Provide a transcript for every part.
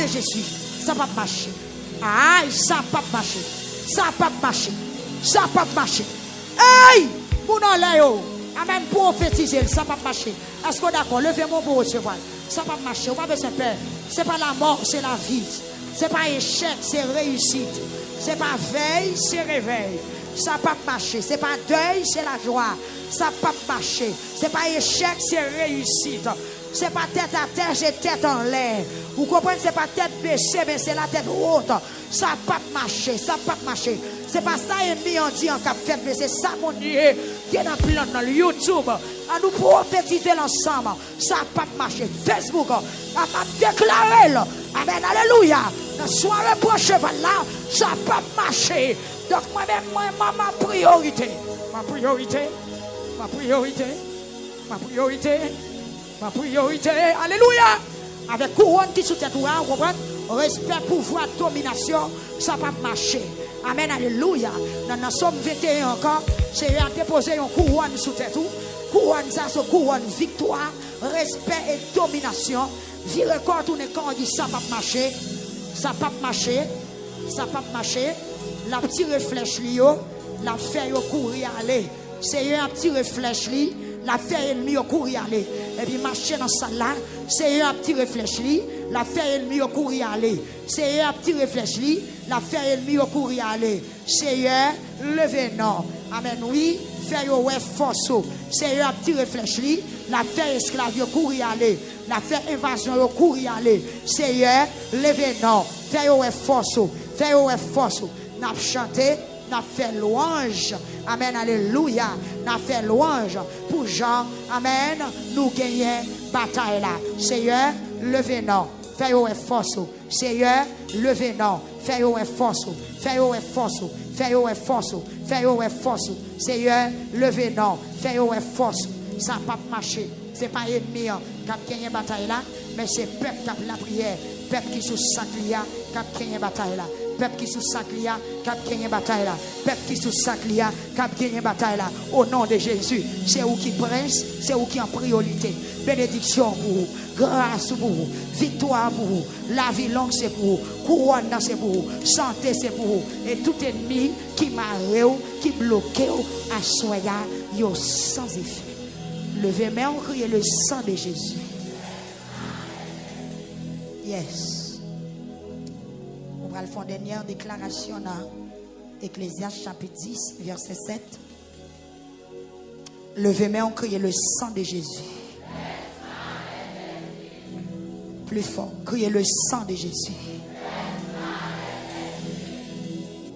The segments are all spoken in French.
de Jésus, ça va marcher. Aïe, ça va marcher. Ça va marcher. Ça va marcher. Hey! Mon l'air. Amen. Prophétiser, ça va marcher. Est-ce que d'accord? Levez-moi pour recevoir. Ça va marcher. On va besoin de peur. Ce n'est pas la mort, c'est la vie. Ce n'est pas échec, c'est réussite. Ce n'est pas veille, c'est réveil. Ça va pas marcher. Ce n'est pas deuil, c'est la joie. Ça va pas marcher. Ce n'est pas échec, c'est réussite. Ce n'est pas tête à terre, c'est tête en l'air. Vous comprenez? Ce n'est pas tête baissée, mais c'est la tête haute. Ça va pas marcher. Ça va pas marcher. Ce n'est pas ça, ennemi, on dit en cap fait, mais c'est ça, mon Dieu, qui est dans le YouTube. À nous prophétiser l'ensemble. Ça va pas marcher. Facebook, à m'a déclaré. Amen. Alléluia. La soirée prochaine, là, ça va pas marcher. Donc, moi-même, ma priorité. Ma priorité. Ma priorité. Ma priorité. Ma priorité. Alléluia. Avec couronne qui sous tête, vous comprenez? Respect, pouvoir, domination, ça va marcher. Amen. Alléluia. Dans le Somme 21 encore, c'est à déposer une couronne sous tête. Couronne, ça, c'est couronne, victoire, respect et domination. Vire quand on est quand on dit ça va marcher. Ça va marcher. Ça va marcher. La petite réflexe, la fait courir aller. C'est un petit réflexe, la fait ennemi courir aller. Et puis marcher dans ça là, c'est un petit réflexe, la fait ennemi courir aller. C'est un petit réflexe, la fait ennemi courir aller. C'est un levé non. Amen. Oui, fait ouais force. C'est un petit réflexe, la fait esclave courir aller. La fait invasion courir aller. C'est un levé non. Fait ouais force. Fait ouais force. N'a chanté, n'a fait louange. Amen, alléluia. N'a fait louange pour Jean. Amen. Nous gagnons bataille là. Seigneur, levez non. Fais-vous force. Seigneur, levez non. Fais-vous force. Fais-vous force. Fais-vous force. Fais-vous force. Seigneur, levez non. Fais-vous force. Ça n'a pas marché. Ce n'est pas ennemi qui a gagné bataille là. Mais c'est peuple qui a la prière. Peuple qui sous Saint-Lia qui a gagné bataille là. Peuple qui sous Saint-Lia qui a gagné bataille là. Peuple qui sous Saint-Lia qui a gagné bataille là. Au nom de Jésus, c'est où qui prince, c'est où qui en priorité. Bénédiction pour vous, grâce pour vous, victoire pour vous, la vie longue c'est pour vous, couronne c'est pour vous, santé c'est pour vous. Et tout ennemi qui m'arrête, qui bloque, à soya, yo sans effet. Levez-moi, on crie le sang de Jésus. Yes. On va faire une dernière déclaration dans Ecclésiaste chapitre 10, verset 7. Levez-moi, on crie le sang de Jésus. Plus fort, criez le sang de Jésus.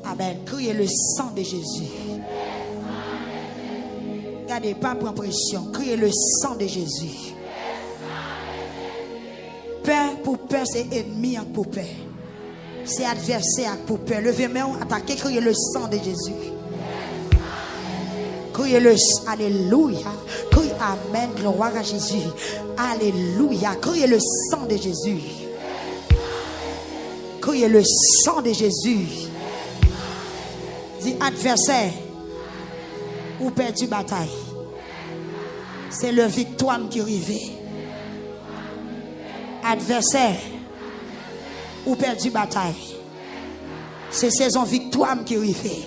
Amen. Criez le sang de Jésus. Gardez pas pour pression. Criez le sang de Jésus. Peur pour peur, c'est ennemi pour peur. C'est adversaire pour peur. Levez-moi, attaquez, criez le sang de Jésus. Criez le alléluia. Criez amen, gloire à Jésus. Alléluia. Criez le sang de Jésus. Criez le sang de Jésus. Dis adversaire ou perdu bataille. C'est le victoire qui arrive. Adversaire ou perdu bataille. C'est saison victoire qui arrive.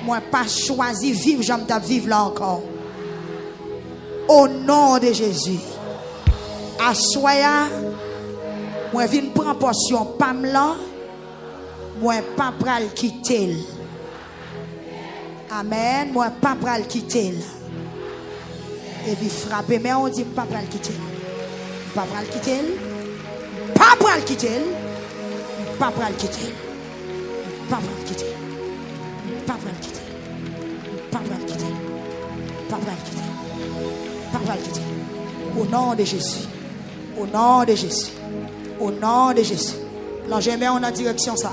Moi pas choisi vivre, j'aime ta vivre là encore. Au nom de Jésus. À soya, moi viens prendre portion pam là, moi pas pral quitter. Amen, moi pas pral quitter. Et puis frapper, mais on dit pas pral quitter. Pas pral quitter. Pas pral quitter. Pas pral quitter. Pas pral quitter. Pas pral quitter. Pas pral quitter. Pas pral quitter. Pas pral quitter. Au nom de Jésus. Au nom de Jésus. Au nom de Jésus. Là, j'aime en direction ça.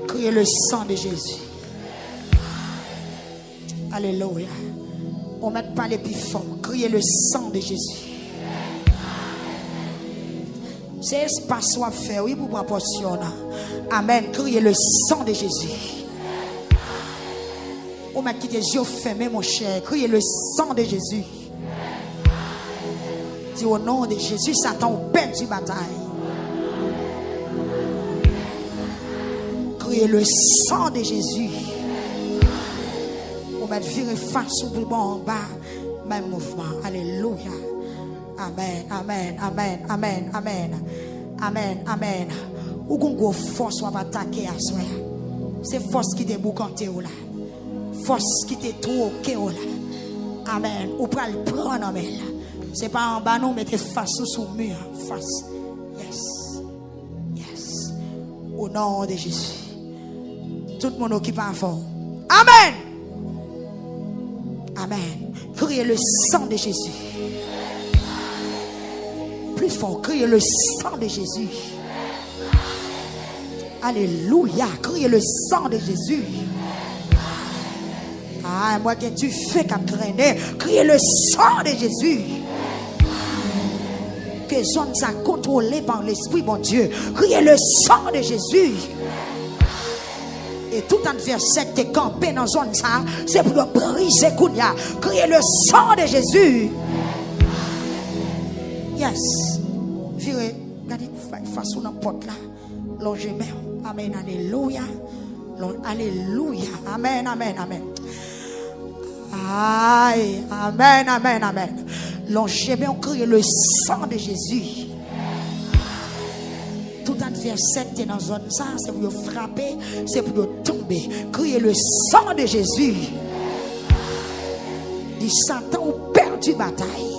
Criez le sang de Jésus. Alléluia. On ne met pas les plus forts. Criez le sang de Jésus. C'est espace soit fait. Oui, pour proportionner. Amen. Criez le sang de Jésus. On m'a quitté les yeux fermés, mon cher. Criez le sang de Jésus. Dis au nom de Jésus, Satan perd du bataille. Criez le sang de Jésus. On va virer face au bon en bas. Même mouvement. Alléluia. Amen, amen, amen, amen, amen. Amen, amen. Ou qu'on force va attaquer à soi. C'est force qui te boucante là. Force qui te troque là. Amen. Ou pas le prendre en main. C'est pas en bas non, mettez face sous le mur. Face. Yes. Yes. Au nom de Jésus. Tout le monde occupe un fort. Amen. Amen. Criez le sang de Jésus. Plus fort, criez le sang de Jésus. Alléluia. Criez le sang de Jésus. Ah, moi que tu fais qu'à traîner. Criez le sang de Jésus. Que zone ça contrôlé par l'Esprit, mon Dieu. Criez le sang de Jésus. Et tout adversaire qui est campé dans zone ça, c'est pour briser Kounia. Criez le sang de Jésus. Yes. Virez, regardez, face à la porte là. Longez main. Amen. Alléluia. Alléluia. Amen. Amen. Amen. Aïe. Amen. Amen. Amen. Longez main, criez le sang de Jésus. Tout adversaire qui est dans la zone ça, c'est pour frapper, c'est pour tomber. Criez le sang de Jésus. Dit Satan ou perdu bataille.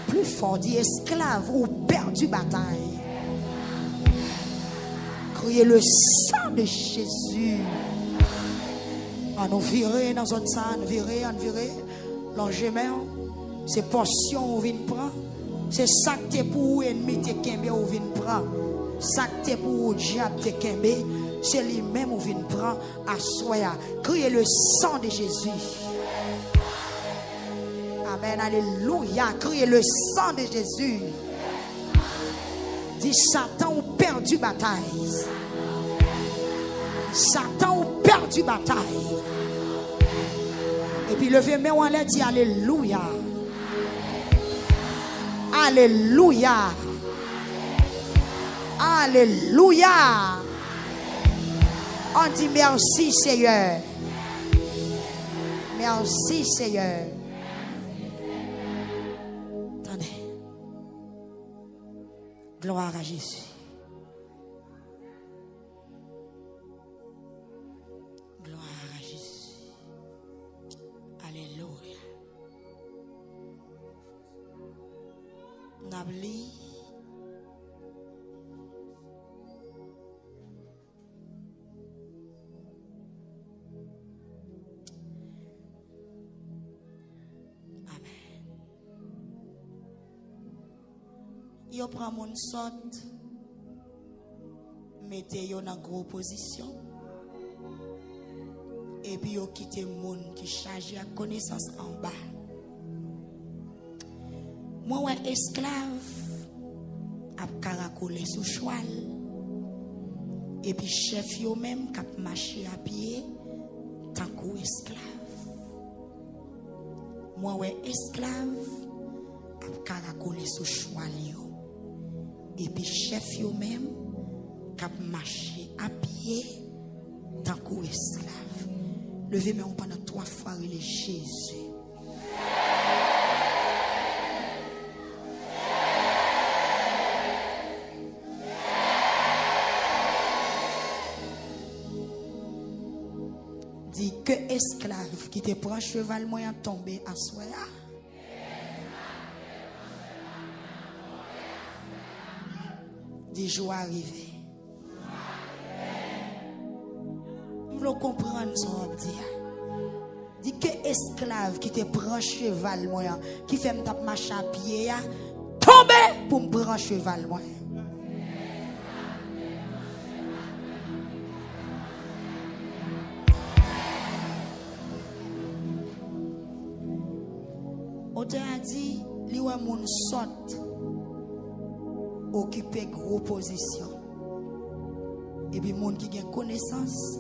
Plus fort, dit esclave ou perdu bataille. Criez le sang de Jésus. On nous virer dans zone ça, on virer. L'engement, c'est portion où vient prendre. C'est ça que pour ennemi te kembe ou vient prendre. Ça que pour diable te kembe, c'est lui-même ou vient prendre à soya. Criez le sang de Jésus. Amen, alléluia. Criez le sang de Jésus. Dit Satan ou perdu bataille. Satan ou perdu bataille. Et puis levez main en l'air, dit alléluia. Alléluia. Alléluia. On dit merci Seigneur. Merci Seigneur. Attendez. Gloire à Jésus. Gloire à Jésus. Alléluia. Nabli. Yo prend mon sorte, mettez yo dans gros position, et puis yo quitte moun qui charge à connaissance en bas. Moi ouais esclave a caracolé sous cheval, et puis chef yo même qui a marché à pied tant qu'au esclave. Moi ouais esclave a caracolé sous cheval yo. Et puis chef yo même cap marché à pied tant qu'au esclave. Levez moi pendant 3 fois les Jésus. Dit que esclave qui te prend cheval moyen tombé à soi. Des jours arrivés. Vous le comprenez, son dit que esclave qui te prend cheval moyen, qui fait me tape marche à pied, tomber pour me prendre cheval moyen. On te a dit, li wè moun sot occuper gros position. Et puis moun qui gen connaissance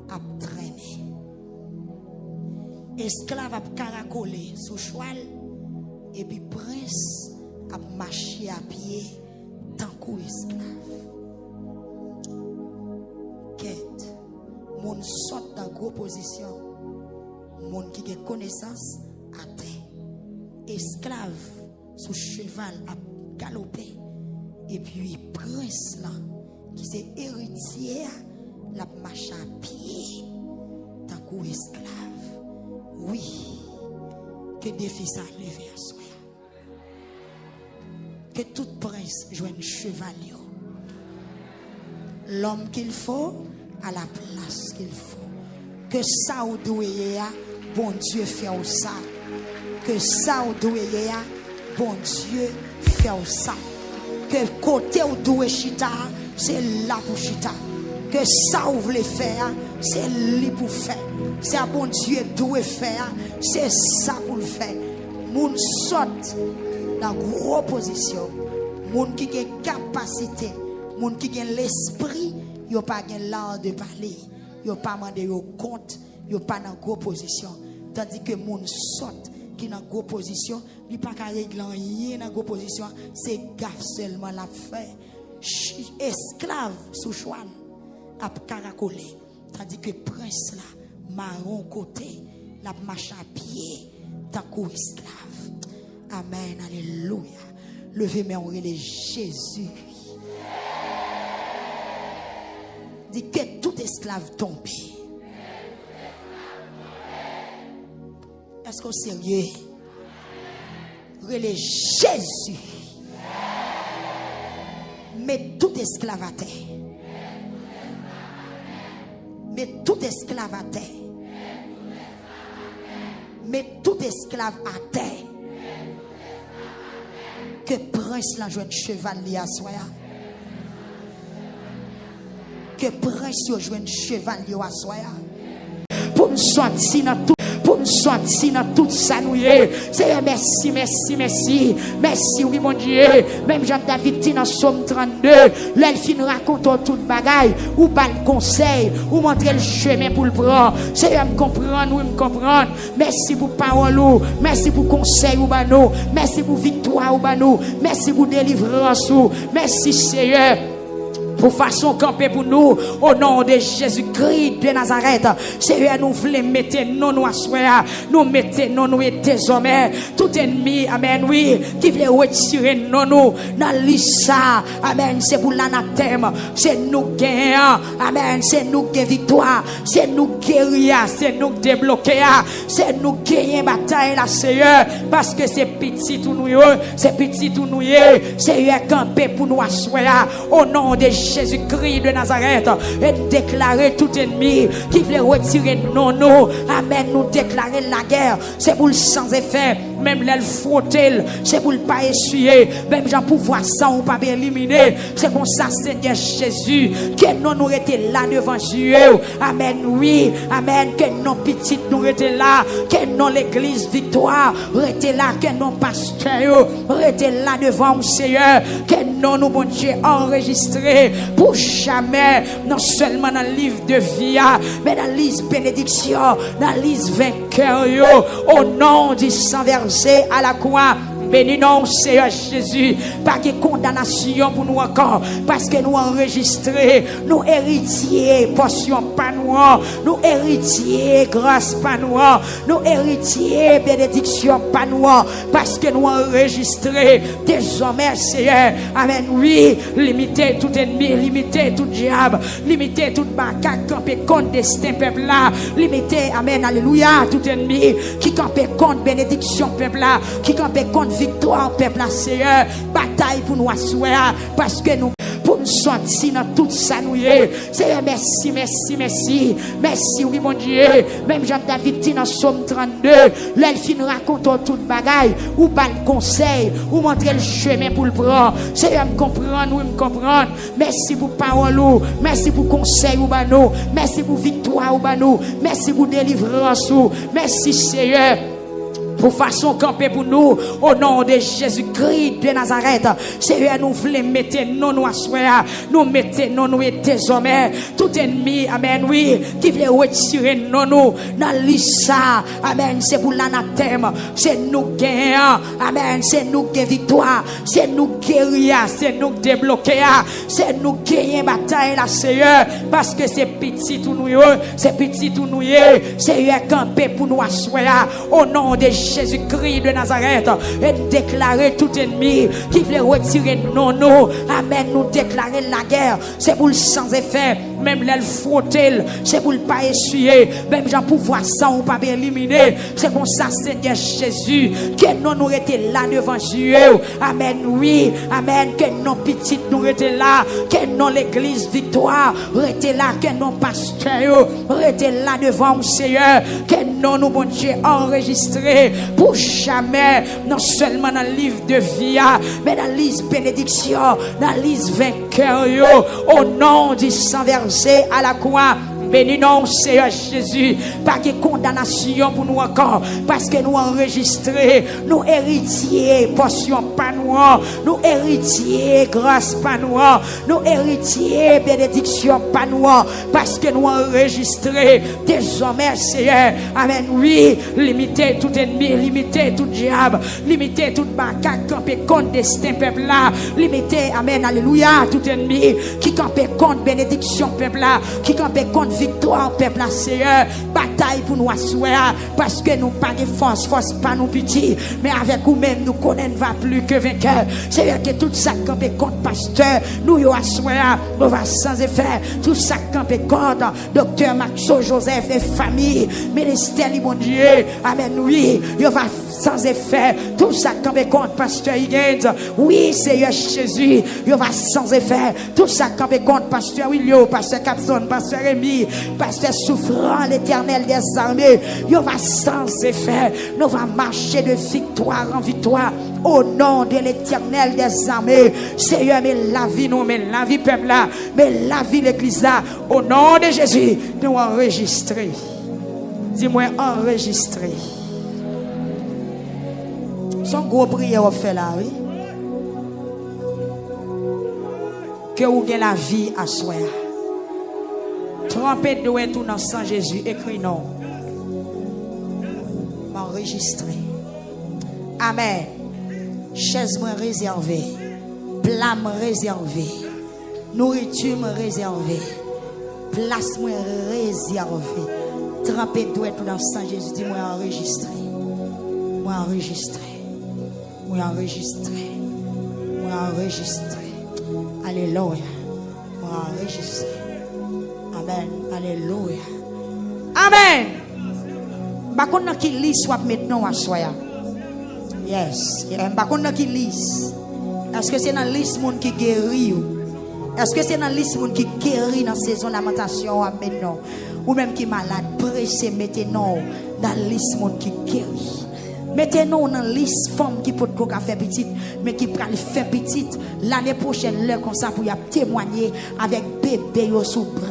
a traîner. Esclave a caracolé sous cheval et puis prince a marché à pied tant coup esclave. Quête, mon sort dans gros position, mon qui a connaissance à terre. Esclave sous cheval à galoper. Et puis prince là, qui c'est héritier, la marche à pied, tant coup esclave. Oui, que défi ça levé à soi. Que tout prince joigne chevalier. L'homme qu'il faut à la place qu'il faut. Que ça ou doué, bon Dieu fait ça. Que ça ou doué, bon Dieu fait ça. Que côté ou doué chita, c'est là pour chita. Que ça ou voulez faire, c'est lui pour faire. C'est à bon Dieu doué faire, c'est ça pour le faire. Moun saute dans grosse position. Moun qui a capacité, moun qui a l'esprit, yo pas l'art de parler, yo pas mandé yo compte, yo pas dans grosse position. Tandis que moun saute qui dans grosse position, il pas qu'à régler rien dans grosse position, c'est gaffe seulement la fait. Esclave sous chouane a caracolé. Tandis que prince là marron côté, la marche à pied, tant qu'au esclave. Amen, alléluia. Levez mes oreilles de Jésus. Dit que tout esclave tombe. Est-ce qu'on est sérieux? Relais Jésus. Mais tout esclave à terre. Mais tout esclave à terre. Mais tout esclave à terre. Que prince la joue chevalier à soi. Que prince la joue chevalier à soi. Pour nous sortir dans tout. Pour nous sortir dans tout ça nous est. C'est merci, merci, merci. Merci, oui, mon Dieu. Même Jean-David dit dans Somme 32, l'elfine raconte tout bagaille, ou pas le conseil, ou montrer le chemin pour le prendre. C'est me comprendre, oui, me comprendre. Merci pour parole, merci pour conseil, ou bano. Merci pour victoire, ou bano. Merci pour délivrance, merci, Seigneur. Pour façon camper pour nous, au nom de Jésus-Christ de Nazareth. Seigneur, nous voulons mettre nous à soi, nous mettons nous et désormais, tout ennemi, amen, oui, qui veut retirer nous dans l'issa, amen, c'est pour l'anathème, c'est nous gagnants, amen, c'est nous qui victoire, c'est nous guérir, c'est nous débloquer, c'est nous gagner bataille là, Seigneur, parce que c'est petit tout nous, c'est petit tout nous, Seigneur, camper pour nous à soi, au nom de Jésus-Christ de Nazareth, et déclarer tout ennemi qui veut retirer nous, amen, nous déclarer la guerre, c'est pour le sans effet, même l'aile frotter, c'est pour le pas essuyer, même j'en pouvoir ça ou pas bien éliminer, c'est comme ça, Seigneur Jésus, que nous étions là devant Dieu, amen, oui, amen, que nos petites nous étions là, que non l'église victoire, étions là, que nos pasteurs, étions là devant Seigneur, que nous, bon Dieu, enregistrés, pour jamais, non seulement dans le livre de vie, mais dans le livre bénédiction, dans le livre vainqueur, au nom du sang versé à la croix. Béni non, Seigneur Jésus, pas de condamnation pour nous encore, parce que nous enregistrés, nous héritiers, portion pas nous héritiers, grâce pas nous héritiers, bénédiction pas parce que nous enregistrés, désormais, Seigneur, amen, oui, limiter tout ennemi, limiter tout diable, limiter tout macaque, camper contre destin peuple là, limiter, amen, alléluia, tout ennemi, qui camper contre bénédiction peuple là, qui camper contre victoire, peuple, Seigneur, bataille pour nous asseoir, parce que nous, pour nous sortir dans tout ça, nous, Seigneur, merci, merci, merci, merci, oui, mon Dieu, même Jean-David dit dans Somme 32, l'elfine raconte tout bagaille, ou pas le conseil, ou montrer le chemin pour le prendre, Seigneur, me comprendre, oui, me comprendre, merci pour parole, merci pour conseil, ou bano, merci pour victoire, ou bano, merci pour délivrance, merci, Seigneur. pour façon camper pour nous au nom de Jésus-Christ de Nazareth. Seigneur, nous voulons mettre nous à soir, nous mettons nous et désormais tout ennemi, amen, oui, qui veut retirer nous dans l'issa, amen, c'est pour l'anathème, c'est nous gagnants, amen, c'est nous qui victoire, c'est nous guérir, c'est nous débloquer, c'est nous gagner bataille là, Seigneur, parce que c'est petit tout nous, c'est petit tout nous, Seigneur, camper pour nous à soir, au nom de Jésus-Christ de Nazareth, et déclarer tout ennemi qui veut retirer nous, amen, nous déclarer la guerre, c'est pour le sans effet, même l'aile frotter, c'est pour le pas essuyer, même j'en pouvoir ça ou pas bien éliminer, c'est comme ça, Seigneur Jésus, que nous étions là devant Dieu, amen, oui, amen, que nos petites nous étions là, que non l'église victoire, étions là, que nos pasteurs étaient là devant Seigneur, que nous bon Dieu enregistré pour jamais, non seulement dans le livre de vie, mais dans le livre bénédiction, dans le livre vainqueur, au nom du sang versé à la croix. Béni non, Seigneur Jésus, pas de condamnation pour nous encore, parce que nous enregistrés, nous héritiers, portion pas nous héritiers, grâce pas nous héritiers, bénédiction pas parce que nous enregistrés, désormais, Seigneur, amen, oui, limiter tout ennemi, limiter tout diable, limiter tout macaque, camper contre destin peuple là, limiter, amen, alléluia, tout ennemi, qui camper contre bénédiction peuple là, qui camper contre victoire peuple là, Seigneur, bataille pour nous asseoir, parce que nous pas de force pas nous petits, mais avec nous-mêmes nous connaissons va plus que vainqueur. Seigneur, que tout ça campé contre pasteur, nous y asseoir, nous va sans effet, tout ça campé contre docteur Maxo Joseph et famille, ministère mon Dieu, amen, oui, il va sans effet, tout ça campé contre pasteur Higgins, oui, Seigneur Jésus, il va sans effet, tout ça campé contre pasteur Willio, pasteur Capson, pasteur Rémi, pasteur souffrant l'Éternel des armées, il va sans effet, nous va marcher de victoire en victoire au nom de l'Éternel des armées. Seigneur, mais la vie nous, mais la vie peuple là, mais la vie l'église là, au nom de Jésus, nous enregistrer. Dis-moi enregistrer. Son gros prière on fait là, oui. Que vous avez la vie à soi. Trompez de tout dans sang Jésus, écrit non. M'enregistrer. Amen. Chaise moi réservée, plat moi réservé, nourriture moi réservée, place moi réservée. Trempé doit tout dans le sang Jésus, dis moi enregistré. Moi enregistré. Moi enregistré. Moi enregistré. Alléluia. Moi enregistré. Amen. Alléluia. Amen. Par contre, qui lit soit maintenant à soi. Yes. Par contre, qui lit. Est-ce que c'est dans la liste monde qui guérit? Est-ce que c'est dans la liste monde qui guérit dans la saison de lamentation maintenant? Ou même qui est malade, pressé, mettez-nous dans la liste monde qui guérit. Mettez-nous dans la liste femme qui peut faire petite, mais qui peut faire petite l'année prochaine, l'heure comme ça, pour y témoigner avec bébé sous bras.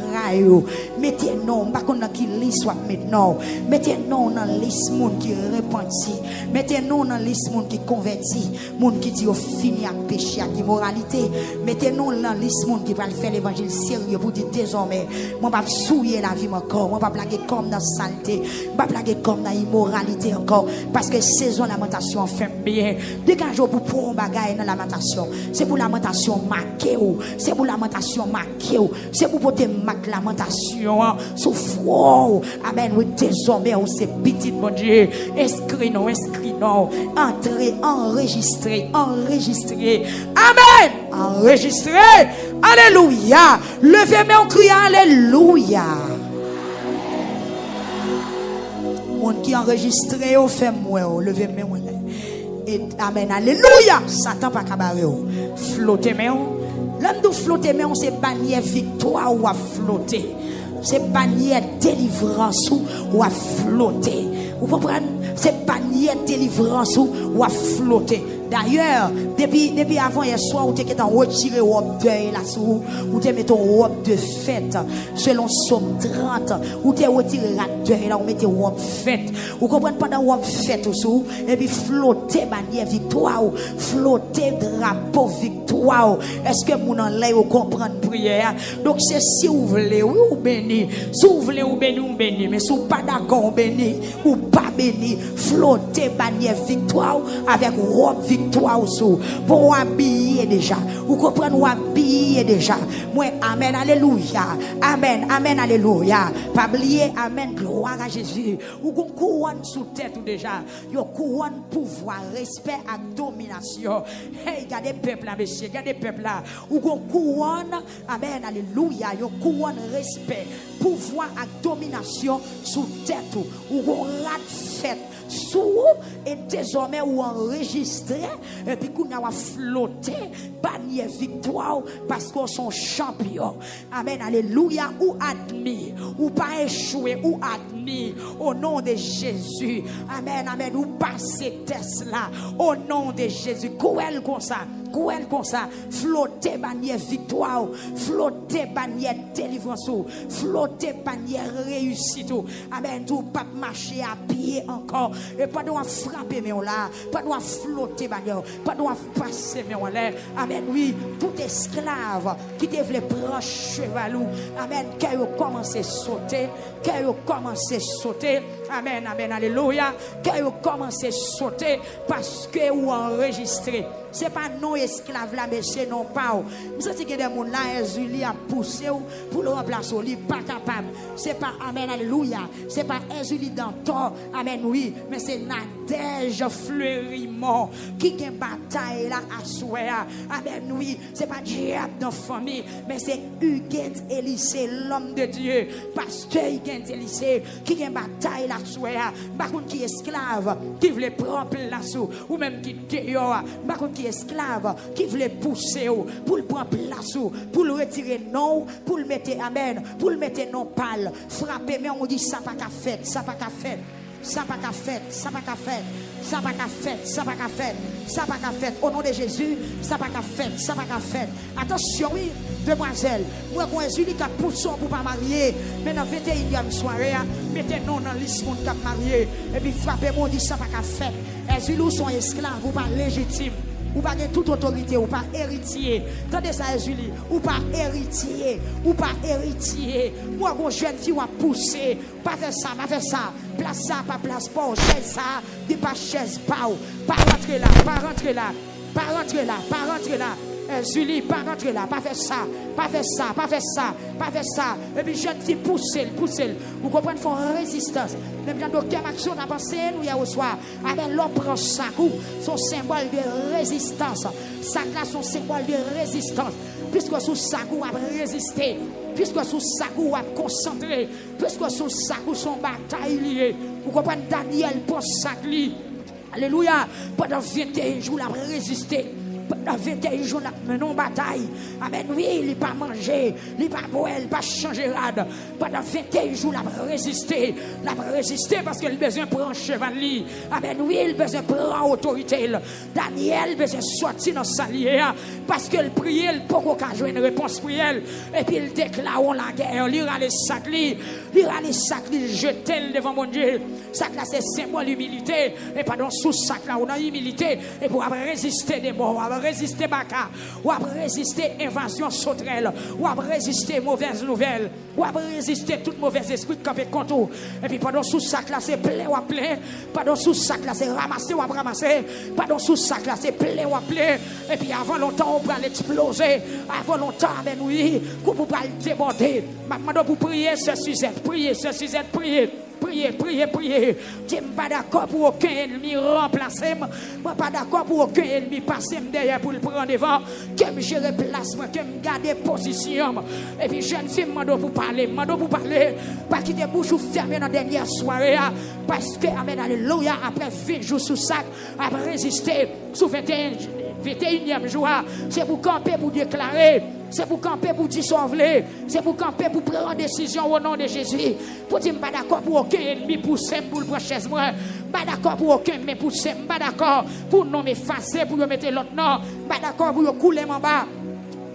Mettez-nous, pas qu'on a qui liste soit maintenant. Mettez-nous dans la liste monde qui repentit. Mettez-nous dans la liste monde qui convertit. Monde qui dit au fini à péché, à immoralité. Mettez-nous dans la liste monde qui va faire l'évangile sérieux pour dire désormais, moi pas souiller la vie encore, moi pas blaguer comme dans la saleté, pas blaguer comme dans l'immoralité encore, parce que saison lamentation fait bien. Dégagez pour prendre bagaille dans lamentation. C'est pour lamentation marquée, c'est pour lamentation marquée, c'est pour porter marque lamentation souffrant. Amen. Oui, désormais c'est petit mon Dieu. Inscrit non, entrez, enregistrez. Amen. Enregistrez. Alléluia. Levez-moi en criant alléluia. Mon qui enregistré au fait moi, levez-moi. Et amen. Alléluia. Satan pas cabaret. Flottez-moi. L'homme de flotter, mais on se bannière victoire ou à flotter. C'est bannière délivrance ou à flotter. Vous comprenez? C'est bannière délivrance ou à flotter. D'ailleurs, Depuis avant hier soir, où tu es retiré robe deuil là sous, où tu mets ton robe de fête, selon Somme 30, où tu es retiré la deuil là, où tu mets robe fête. Vous comprenez pendant robe fête aussi, et puis flotter manière victoire, flotter drapeau victoire. Est-ce que mon en l'air vous comprenez prière? Donc c'est si vous voulez, oui, vous béni. Si vous voulez, vous béni, mais si vous pas d'accord, vous béni, ou pas béni, flotter manière victoire avec robe victoire aussi. Pour habiller déjà. Vous comprenez, vous habiller déjà. Moi, amen, alléluia. Amen, amen, alléluia. Pas oublier, amen, gloire à Jésus. Vous avez couronne sous tête ou déjà. Vous avez couronne pouvoir, respect et domination. Hey, regardez peuple là, monsieur, regardez peuple là. Vous avez couronne, amen, alléluia. Vous avez couronne, respect, pouvoir et domination sous tête. Vous avez rat fête. Sous et désormais ou enregistré et puis qu'on a flotté bannière victoire parce qu'on sont champions. Amen, alléluia, ou admis ou pas échoué ou admis au nom de Jésus. Amen, amen, ou passer test là au nom de Jésus. Cruel comme ça, flotter bannière victoire, flotter bannière délivrance, flotter bannière réussite. Amen, tout pas marcher à pied encore. Et pas doit frapper mais on là, pas doit flotter bannière, pas doit passer mais on là. Amen, oui, tout esclave qui devait prendre chevalou. Amen, quand il commence à sauter, amen, amen, alléluia, quand il commence à sauter parce que vous enregistrez. C'est pas non esclave là, mais c'est non pas. Vous savez que des gens là, Jésus a poussé pour le remplacer, il n'est pas capable. C'est pas, amen, alléluia. C'est pas Jésus dans tort, amen, oui, mais c'est Nadège Fleurimont qui a une bataille là à souhait. Amen, oui, c'est pas diable dans la famille, mais c'est Huguette Élysée, l'homme de Dieu, pasteur Huguette Élysée, qui a une bataille là à souhait. Par contre, qui est esclave, qui veut prendre place, ou même qui dehors, par contre, esclave qui voulait pousser pour le prendre place pour le retirer non pour le mettre amen pour le mettre non pâle frapper mais on dit ça pas qu'à fait au nom de Jésus ça pas qu'à fait attention oui demoiselle moi quand Jésus qui a poussé pour pas marier mais dans 21e soirée mettez non dans liste monde qui marié et puis frapper moi on dit ça pas qu'à fait Jésus sont esclaves ou pas légitime ou pas toute autorité, ou pas héritier. Tendez ça, Julie, ou pas héritier. Moi, quand jeune fille, ou a poussé, pas faire ça, place ça, pas place pas, chaise ça, dis pas chaise pas, pas rentrer là. Julie, pas rentrer là, pas faire ça. Et puis, jeune fille, pousser. Vous comprenez, il faut résistance. Même dans docteur Maxon a pensé, nous, hier au soir, avec l'homme prend sa coup, son symbole de résistance. Ça là, son symbole de résistance. Puisque sous sa coup, a résisté. Puisque sous sa coup, a concentré. Puisque sous sa coup, son bataille liée. Vous comprenez, Daniel pense sa clé. Alléluia. Pendant 21 jours, il a résisté. Pendant 21 jours, nous menons bataille. Amen. Oui, il n'a pas mangé, il n'a pas boire, il n'a pas changé rade. Pendant 21 jours, il a résisté. Il a résisté parce qu'il a besoin de prendre chevalier. Amen. Oui, il a besoin de prendre autorité. Daniel a besoin de sortir dans sa lière parce qu'il prie, il peut pas jouer une réponse prière. Et puis il déclare la guerre. Il ira les sacres, jeter devant mon Dieu. Sac là, c'est symbole d'humilité. Et pas dans sous sac là, on a humilité. Et pour résister des morts. Résister baka, ou résister invasion sauterelle, ou résister mauvaise nouvelle, ou résister tout mauvais esprit de camper contre. Et puis pendant sous sac là c'est plein ou plein, pendant sous sac là c'est ramasser ou ramasser, pendant sous sac là c'est plein ou plein. Et puis avant longtemps on va l'exploser, avant longtemps mais oui, qu'on peut pas le déborder. Maintenant pour prier ce sujet, prier. Priez. Je ne suis pas d'accord pour aucun ennemi remplacer. Je ne suis pas d'accord pour aucun ennemi passer derrière pour le prendre devant. Que je gère placement, que je garde position. Et puis jeune fille, je pour parler. Pas quitter bouche ou fermer dans la dernière soirée. Parce que, amen, alléluia, après 20 jours sous sac, après résister sous 21 21e jour, c'est pour camper, pour déclarer. C'est pour camper, pour dissolver. C'est pour camper, pour prendre décision au nom de Jésus. Pour dire, je ne suis pas d'accord pour aucun ennemi pousser pour le prochain mois. Je ne suis pas d'accord pour aucun ennemi pousser. Je ne suis pas d'accord pour non m'effacer, pour mettre l'autre nom. Je ne suis pas d'accord pour couler en bas.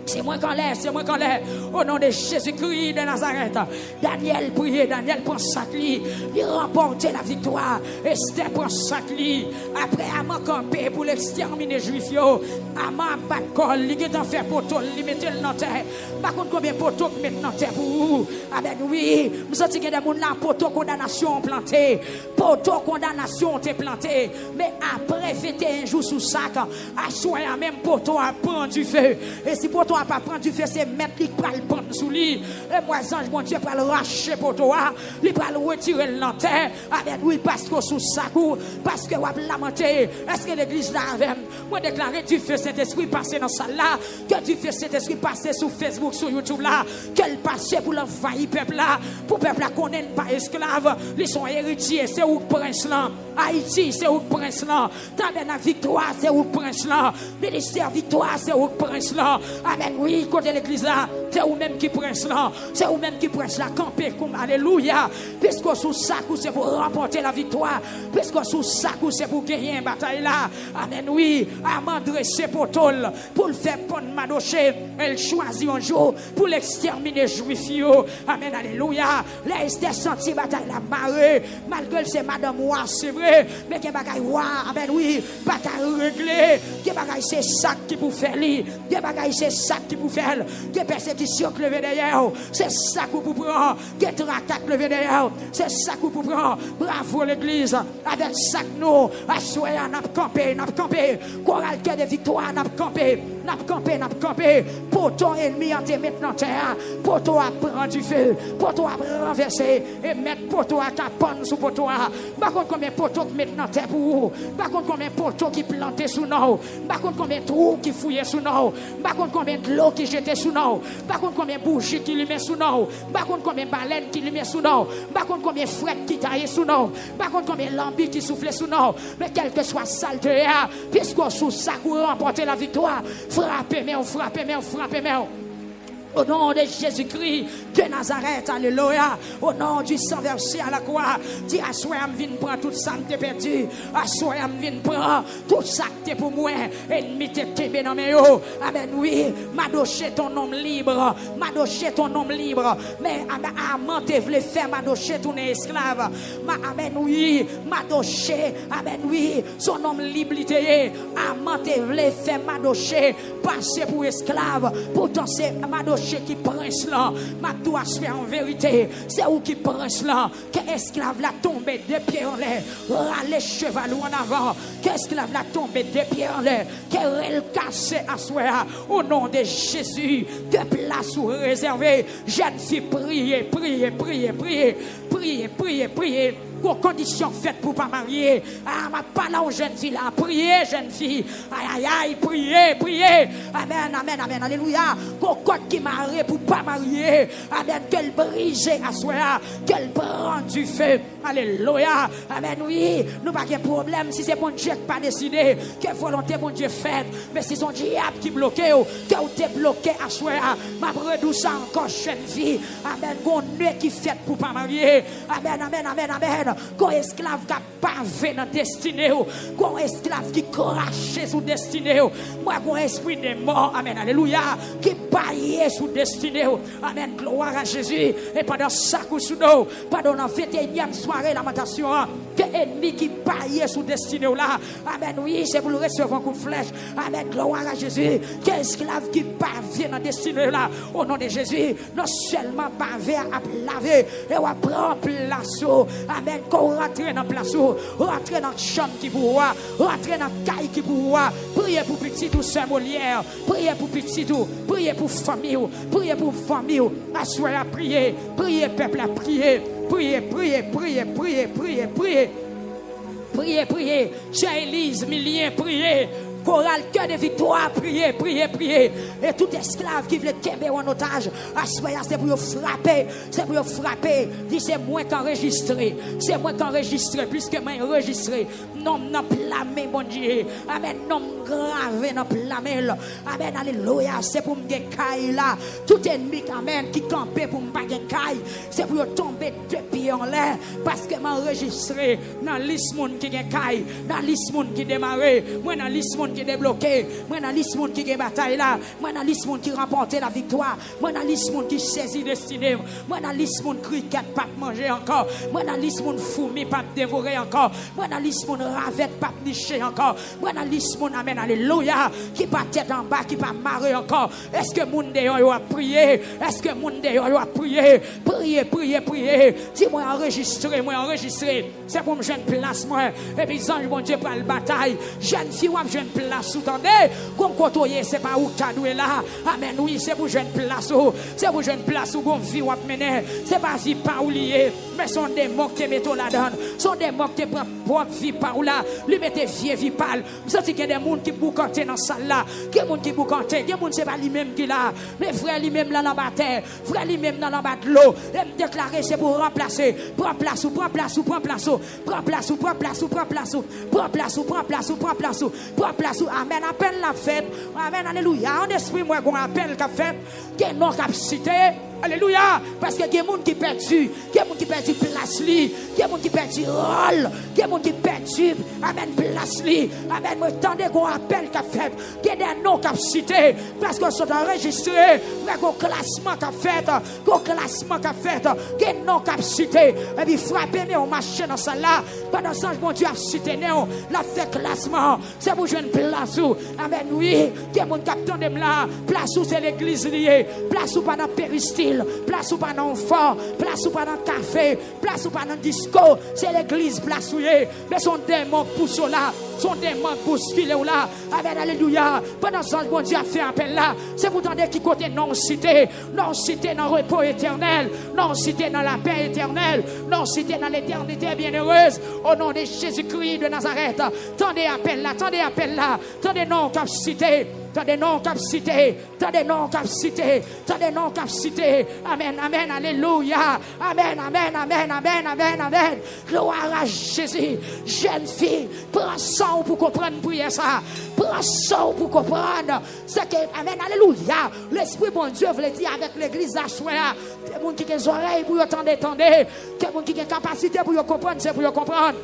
C'est moi qu'on l'air, c'est moi qu'on l'air. Au nom de Jésus-Christ de Nazareth. Daniel priait, Daniel prend sac lit. Il remportait la victoire. Esther prend sac lit. Après, Aman campé pour l'exterminer juif. Aman pas de colle. Il est en fait poteau. Il mettait le dans terre. Par contre, combien de poteaux qui mettent dans terre pour vous? Amen, oui. Nous sentons qu'il y a des gens là, poteau condamnation planté. Poteau condamnation t'est planté. Mais après, fêter un jour sous sac. À soi, même poteau a prendre du feu. Et si poteau pas prendre du feu, c'est mettre qui va le prendre sous lui. Et moi, ange, mon Dieu, va le racher pour toi. Il va le retirer le terre. Amen, oui, parce que sous sa cour, parce que vous avez lamenté. Est-ce que l'église là avec moi déclarer du feu Saint-Esprit passer dans salle là, que du feu Saint-Esprit passer sur Facebook, sur YouTube là, qu'elle passe pour l'envahir peuple là, pour peuple là qu'on n'est pas esclave. Ils sont héritiers, c'est où prince là. Haïti, c'est où prince là. T'as la victoire, c'est où prince là. Ministère victoire, c'est où prince là. Amen. Oui, côté l'église là, c'est vous-même qui prince là, c'est vous-même qui prince là, camper comme alléluia, puisque sous ça, c'est pour remporter la victoire, puisque sous ça, c'est pour gagner une bataille là, amen, oui, Aman dresser pour tol, pour le faire prendre Madoché, elle choisit un jour pour l'exterminer juif, amen, alléluia, là, Esther senti bataille la marée, malgré c'est madame roi, c'est vrai, mais qu'il y a bataille roi, amen, oui, bataille réglée, qu'il y a bataille c'est ça qui pour faire lui, qu'il y a bataille c'est ça qui vous fait, que persécution que lever derrière, c'est ça que vous prend, que tracac lever derrière, c'est ça que vous prend. Bravo l'église, avec ça que nous, à soir, n'a campé, chorale de victoire, n'a campé, pour ton ennemi en te mettre dans terre, pour toi prendre du feu, pour toi renverser, et mettre pour toi capon sous pour toi. Par contre, combien de poteaux qui mettent dans terre pour vous, par contre, combien de poteaux qui plantaient sous nous, par contre, combien de trous qui fouillaient sous nous, par contre, combien de l'eau qui jetait sous nous, par contre combien de bougies qui lui met sous nous, par contre combien de baleines qui lui met sous nous, par contre combien de frettes qui taillent sous nous, par contre combien de lambis qui soufflaient sous nous, mais quel que soit saleté, puisqu'on sous ça pour remporter la victoire, frappez-moi. Au nom de Jésus-Christ de Nazareth, alléluia. Au nom du sang versé à la croix, dis à soi, je viens prendre tout ça que tu perdu. À soi, je viens prendre tout ça que tu pour moi. Ennemi te tombé dans mes yeux. Amen, oui. Madoché ton nom libre. Madoché ton nom libre. Mais Aman te voulait faire Madoché ton esclave. Amen, oui. Madoché, amen, oui. Son nom libre, Aman te voulait faire Madoché passer pour esclave. Pourtant, c'est Madoché qui prince là, ma doit se faire en vérité. C'est où qui prince là, que esclave la tombé de pieds en l'air, râler cheval en avant, que esclave la tombé de pieds en l'air, qu'elle cassé à soi, au nom de Jésus, de place ou réservée. Jeune fille, priez. Aux conditions faites pour pas marier. Ah, ma pas là aux jeunes filles là. Priez, jeunes filles. Aïe, priez. Amen, alléluia. Qu'on code qui marie pour pas marier. Amen, qu'elle brise à soi. Qu'elle prend du feu. Alléluia. Amen, oui. Nous pas de problème si c'est bon Dieu qui pas décidé. Que volonté bon Dieu fait. Mais si son diable qui bloque, que vous t'es bloqué à soi. Ma redou ça encore jeune fille. Amen, qu'on est qui fait pour pas marier. Amen. Qu'on esclave qui pavé dans destinée, qu'on esclave qui crache sous destinée, moi qu'on esprit de mort, amen, alléluia, qui paye sous destinée, amen, gloire à Jésus, et pendant ça coup sous nous, pendant la 21e soirée lamentation, que ennemi qui paye sous destinée là, amen, oui, c'est pour le recevoir un coup de flèche, amen, gloire à Jésus, que esclave qui pavé dans destinée là, au nom de Jésus, non seulement pavé à laver, et on prend place, amen, qu'on rentre dans la place, rentre dans la chambre qui pour rentre dans la caille qui pour priez pour petit tout Saint Molière, priez pour petit tout, priez pour famille, assoyez à prier, peuple à prier, priez, chère Élise, milliers, priez. chorale, cœur de victoire, priez, priez, priez. Et tout esclave qui veut tomber en otage, c'est pour frapper, c'est pour frapper. Dis c'est moi qui enregistré, c'est moi qui enregistré, plus que moi enregistré. Non, non, plamé, mon Dieu. Amen, non, gravé, non, plamé. Amen, alléluia, c'est pour me caille là. Tout ennemi, amen, qui campait pour me pas caille, c'est pour tomber deux pieds en l'air, parce que m'enregistré dans liste monde qui gagne caille, dans liste monde qui démarré, moi dans liste monde qui débloqué, moi dans liste monde qui gagne bataille là, moi dans liste monde qui remporté la victoire, moi dans liste monde qui saisit destinée, moi dans liste monde cricket pas manger encore, moi dans liste monde fourmi pas dévorer encore, moi dans liste monde ravette pas nicher encore, moi dans liste monde amen alléluia qui pas tête en bas qui pas marrer encore. Est-ce que monde dehors a prié? Est-ce que monde dehors a prié? Priez, priez, priez. Dis-moi enregistrer, moi enregistrer. C'est pour me jeune place moi. Et puis ange mon Dieu pour la bataille. Jeune fille ou jeune place sous tendez. Comme côtoyer c'est pas où cadoué là. Amen oui, c'est pour jeune place où. C'est pour jeune place où gon vie ou mener. C'est pas vie pas oublié, mais sont des mots qui mettent là-dedans. Sont des mots qui prennent propre vie par là. Lui mettez vieux vie pâle. Vous sentez qu'il y a des gens qui boucantent dans salle là. Qu'il y a des gens qui boucantent, il y a des gens c'est pas lui-même qui là. Mais frère lui-même là dans la terre, frère lui-même dans la de l'eau. Et me déclarer c'est pour remplacer. Prends place ou prends place ou prends place ou prends place ou prends place ou prends place ou prends place ou prends place ou prends place ou prends place ou amen appelle la fête. Amen alléluia. En esprit moi qu'on appelle qu'a fait, qui non capacité. Alléluia. Parce que il y a des gens qui perdent, il y a des gens qui perdent place, il y a des gens qui perdent rôle, il y a des gens qui perdent, amen, place, amen, moi, attendez qu'on appelle qu'a fait, il y a des noms qu'a cité, parce qu'on sont enregistrés, mais qu'on classement qu'a fait, qu'on classement qu'a fait, il y a des noms qu'a cité, et puis frappez, mais on marche dans ça là, pendant ce temps, mon Dieu a cité, la fait classement, c'est pour jouer une place où, amen, oui, il y a des gens qui attendent là, place où c'est l'église liée, place où pendant péristyle, place ou pas dans le fort, place ou pas dans le café, place ou pas dans le disco, c'est l'église place où est, mais son démon pousse là, son démon pousse filer là, amen, alléluia. Pendant ce temps, bon Dieu a fait appel là, c'est pour entendre qui côté non cité dans le repos éternel, non cité dans la paix éternelle, non cité dans l'éternité bienheureuse, au nom de Jésus-Christ de Nazareth. Tendez appel là, tendez non capacité. T'as des noms capacités, t'as des noms capacités, t'as des noms capacités. Amen, amen, alléluia. Amen, amen, amen, amen, amen, amen. Gloire à Jésus. Jeune fille, prends ça pour comprendre prier ça. Prends ça pour comprendre. C'est que, amen, alléluia. L'Esprit bon Dieu veut dire avec l'église à soi. Il y a des gens qui ont des oreilles pour entendre, il y a des gens qui ont des capacités pour comprendre, c'est pour comprendre.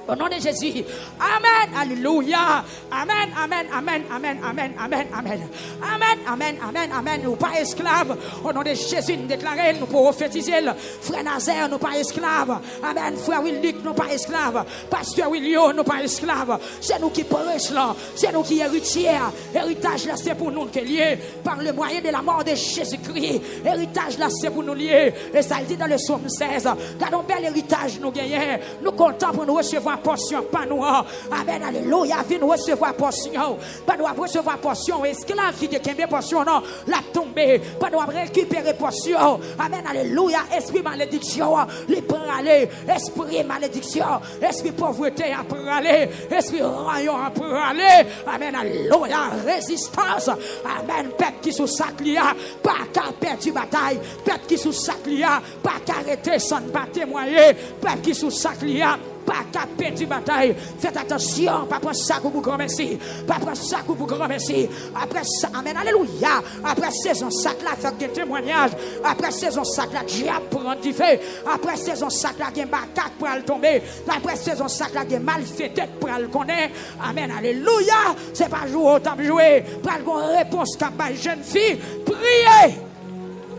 Au nom de Jésus. Amen. Alléluia. Amen. Amen. Amen. Amen. Amen. Amen. Amen. Amen. Amen. Amen. Amen. Nous pas esclaves. Au nom de Jésus, nous déclarons, nous pouvons prophétiser. Frère Nazaire, nous pas esclaves. Amen. Frère Willick, nous pas esclaves. Pasteur Willio, nous pas esclaves. C'est nous qui prêchons là. C'est nous qui héritiers. Héritage là, c'est pour nous qui est lié par le moyen de la mort de Jésus-Christ. Héritage là, c'est pour nous lier. Et ça le dit dans le psaume 16. Car un bel héritage nous gagnons. Nous comptons pour nous recevoir portion, pas nous. Amen, alléluia. Viens nous recevoir portion. Pas nous recevoir portion. Esclave qui a portion, non. La tomber. Pas nous récupérer portion. Amen, alléluia. Esprit malédiction. Les prend aller. Esprit malédiction. Esprit pauvreté à prendre aller. Esprit rayon à prendre aller. Amen, alléluia. Résistance. Amen. Pète qui sous sac lia. Pas qu'à perdre bataille. Pète qui sous sac lia. Pas qu'à arrêter sans pas témoigner. Pète qui sous sac lia. Pas qu'à perdre bataille. Faites attention. Pas prendre ça pour grand merci. Pas prendre ça pour grand merci. Après ça, amen, alléluia. Après saison sac là, fait des témoignages. Après saison sac là, diable prend du feu. Après saison sac là, il y a macaque pour le tomber. Après saison sac là, il y a mal fait tête pour le connaître. Amen, alléluia. C'est pas jouer au temps jouer. Pour une réponse qu'a pas jeune fille. Priez.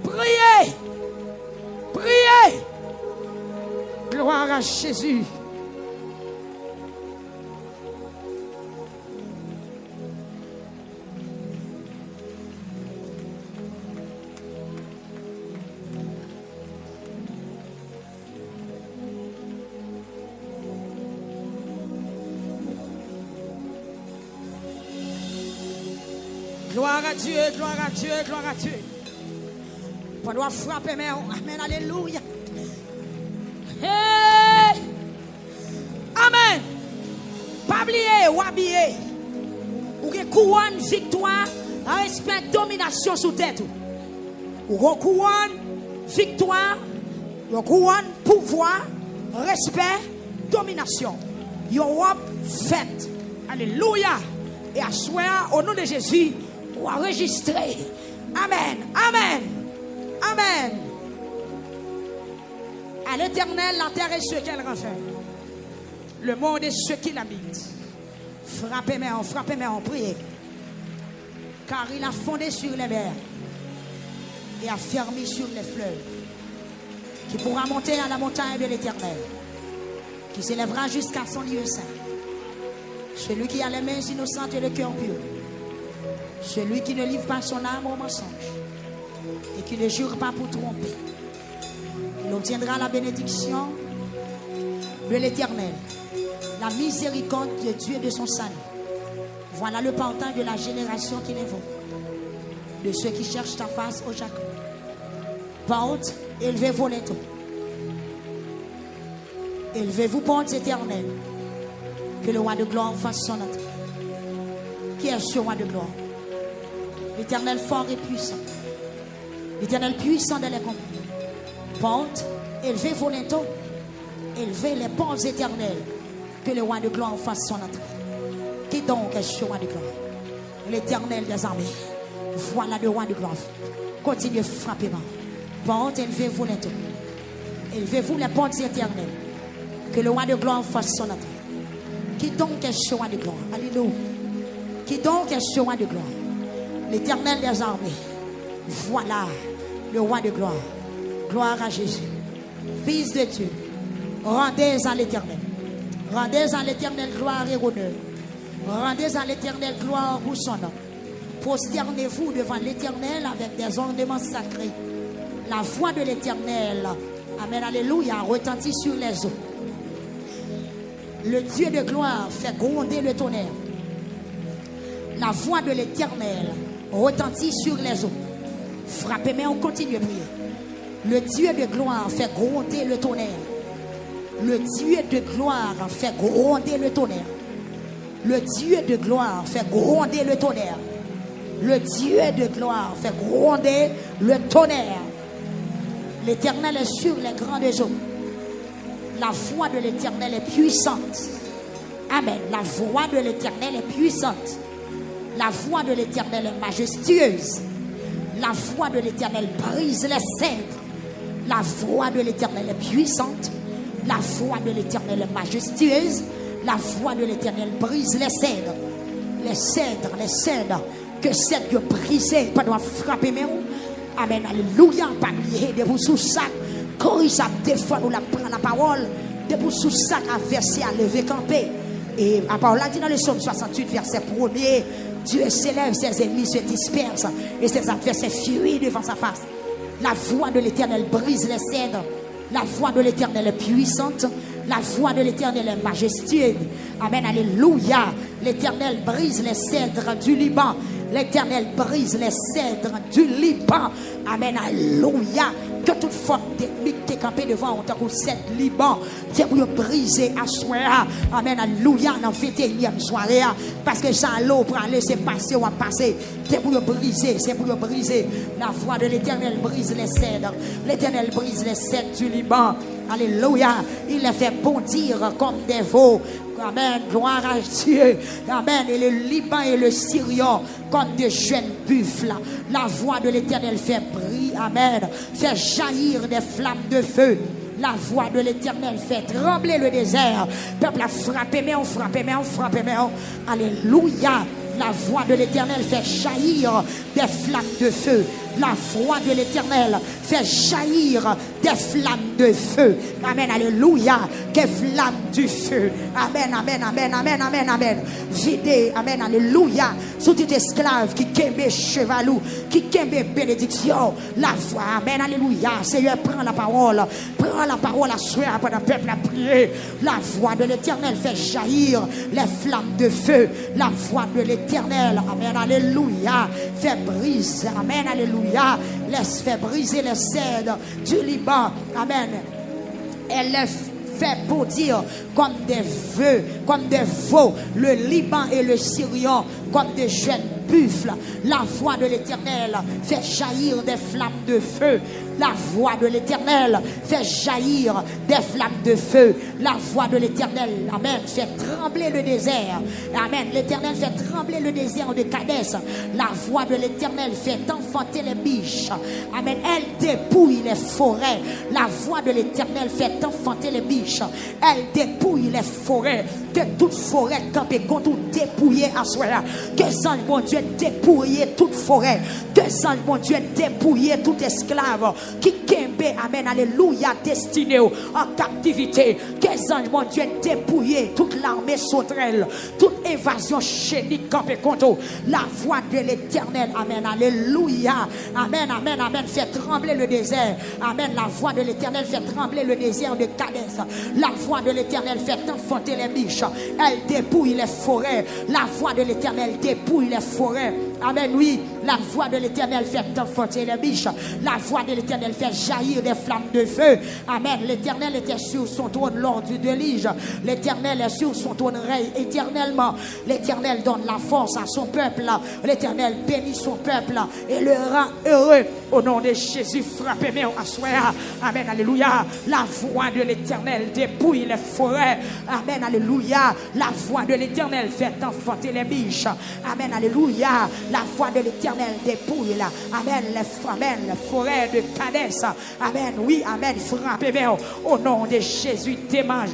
Priez. Priez. Gloire à Jésus. Gloire à Dieu, gloire à Dieu, gloire à Dieu. On doit frapper, mais amen, alléluia. Hey! Amen. Pas oublier ou habiller. Ou que couronne victoire, respect, domination sous tête. Ou que couronne victoire, ou couronne pouvoir, respect, domination. Europe faite. Alléluia. Et à soir, au nom de Jésus, ou enregistrer. Amen. Amen. Amen. À l'Éternel, la terre est ce qu'elle renferme. Le monde est ce qu'il habite. Frappez-moi, priez. Car il a fondé sur les mers et a fermé sur les fleuves. Qui pourra monter à la montagne de l'Éternel, qui s'élèvera jusqu'à son lieu saint. Celui qui a les mains innocentes et le cœur pur. Celui qui ne livre pas son âme au mensonge et qui ne jure pas pour tromper. Il obtiendra la bénédiction de l'Éternel, la miséricorde de Dieu de son salut. Voilà le pantin de la génération qui l'invoque, de ceux qui cherchent ta face au Jacob. Porte, élevez-vous les taux. Élevez-vous, porte éternelle. Que le roi de gloire fasse son entrée. Qui est ce roi de gloire? L'Éternel fort et puissant. L'Éternel puissant de les combats. Porte, élevez-vous les taux. Élevez les portes éternelles. Que le roi de gloire fasse son entrée. Qui donc est ce roi de gloire? L'Éternel des armées. Voilà le roi de gloire. Continuez, frappez-moi. Porte, élevez-vous les taux. Élevez-vous les portes éternelles. Que le roi de gloire fasse son entrée. Qui donc est ce roi de gloire? Alléluia. Qui donc est ce roi de gloire? L'Éternel des armées. Voilà le roi de gloire. Gloire à Jésus. Fils de Dieu. Rendez à l'Éternel. Rendez à l'Éternel gloire et honneur. Rendez à l'Éternel gloire pour son nom. Prosternez-vous devant l'Éternel avec des ornements sacrés. La voix de l'Éternel, amen, alléluia, retentit sur les eaux. Le Dieu de gloire fait gronder le tonnerre. La voix de l'Éternel retentit sur les eaux. Frappez-moi, on continue à prier. Le Dieu de gloire fait gronder le tonnerre. Le Dieu de gloire fait gronder le tonnerre. Le Dieu de gloire fait gronder le tonnerre. Le Dieu de gloire fait gronder le tonnerre. L'Éternel est sur les grandes eaux. La voix de l'Éternel est puissante. Amen. La voix de l'Éternel est puissante. La voix de l'Éternel est majestueuse. La voix de l'Éternel brise les cèdres. La voix de l'Éternel est puissante. La voix de l'Éternel est majestueuse. La voix de l'Éternel brise les cèdres. Les cèdres, les cèdres. Que cèdres brisés, pas doit frapper mais amen, alléluia, pas lié de vous sous sac. Corrige ça, des fois nous la prend la parole. De vous sous sac à verser, à lever, camper. Et la parole a dit dans le psaume 68, verset 1er, Dieu s'élève, ses ennemis se dispersent et ses adversaires fuient devant sa face. La voix de l'Éternel brise les cèdres. La voix de l'Éternel est puissante. La voix de l'Éternel est majestueuse. Amen, alléluia. L'Éternel brise les cèdres du Liban. L'Éternel brise les cèdres du Liban. Amen, alléluia. Que toute forme d'ennemi qui est campé devant, on t'a dit cèdre Liban. C'est pour briser à soir. Amen, alléluia. Dans 21e soirée. Parce que ça l'eau pour aller se passer ou à passer. C'est pour briser, c'est pour briser. La voix de l'Éternel brise les cèdres. L'Éternel brise les cèdres du Liban. Alléluia. Il les fait bondir comme des veaux. Amen. Gloire à Dieu. Amen. Et le Liban et le Syrian comme de jeunes buffles. La voix de l'Éternel fait briller. Amen. Fait jaillir des flammes de feu. La voix de l'Éternel fait trembler le désert. Peuple a frappé, mais on frappé, mais on frappé, mais on. Alléluia. La voix de l'Éternel fait jaillir des flammes de feu. La voix de l'Éternel fait jaillir des flammes de feu. Amen, alléluia. Que flammes du feu. Amen, amen, amen, amen, amen, amen. Videz, amen, alléluia. Sous tout esclave qui kembe chevalou, qui kembe bénédiction. La voix, amen, alléluia. Seigneur, prends la parole. Prends la parole à soi pour le peuple à prier. La voix de l'Éternel fait jaillir les flammes de feu. La voix de l'Éternel, amen, alléluia, fait briser, amen, alléluia, laisse faire briser les cèdres du Liban, amen. Elle fait bondir comme des vœux, comme des veaux, le Liban et le Syrien comme des jeunes buffles. La voix de l'Éternel fait jaillir des flammes de feu. La voix de l'Éternel fait jaillir des flammes de feu. La voix de l'Éternel, amen, fait trembler le désert. Amen. L'Éternel fait trembler le désert de Kadès. La voix de l'Éternel fait enfanter les biches. Amen. Elle dépouille les forêts. La voix de l'Éternel fait enfanter les biches. Elle dépouille les forêts. Que toute forêt campée contre tout dépouiller à soi. Que sang mon Dieu dépouiller toute forêt. Que sang mon Dieu dépouiller tout esclave qui kembe, amen, alléluia, destiné en captivité. Que sang mon Dieu dépouiller toute l'armée sauterelle, toute évasion chénique campée contre la voix de l'Éternel, amen, alléluia, amen, amen, amen, fait trembler le désert, amen, la voix de l'Éternel fait trembler le désert de Kadès. La voix de l'Éternel fait enfanter les biches. Elle dépouille les forêts. La voix de l'Éternel dépouille les forêts. Amen, oui. La voix de l'Éternel fait enfanter les biches. La voix de l'Éternel fait jaillir des flammes de feu. Amen. L'Éternel était sur son trône lors du déluge. L'Éternel est sur son trône, règne éternellement. L'Éternel donne la force à son peuple. L'Éternel bénit son peuple et le rend heureux. Au nom de Jésus, frappez-moi à soi. Amen, alléluia. La voix de l'Éternel dépouille les forêts. Amen, alléluia. La voix de l'Éternel fait enfanter les biches. Amen, alléluia. La voix de l'Éternel dépouille là. Amen, les forêts de Kadès. Amen, oui, amen. Frappez-moi au nom de Jésus. Démarche.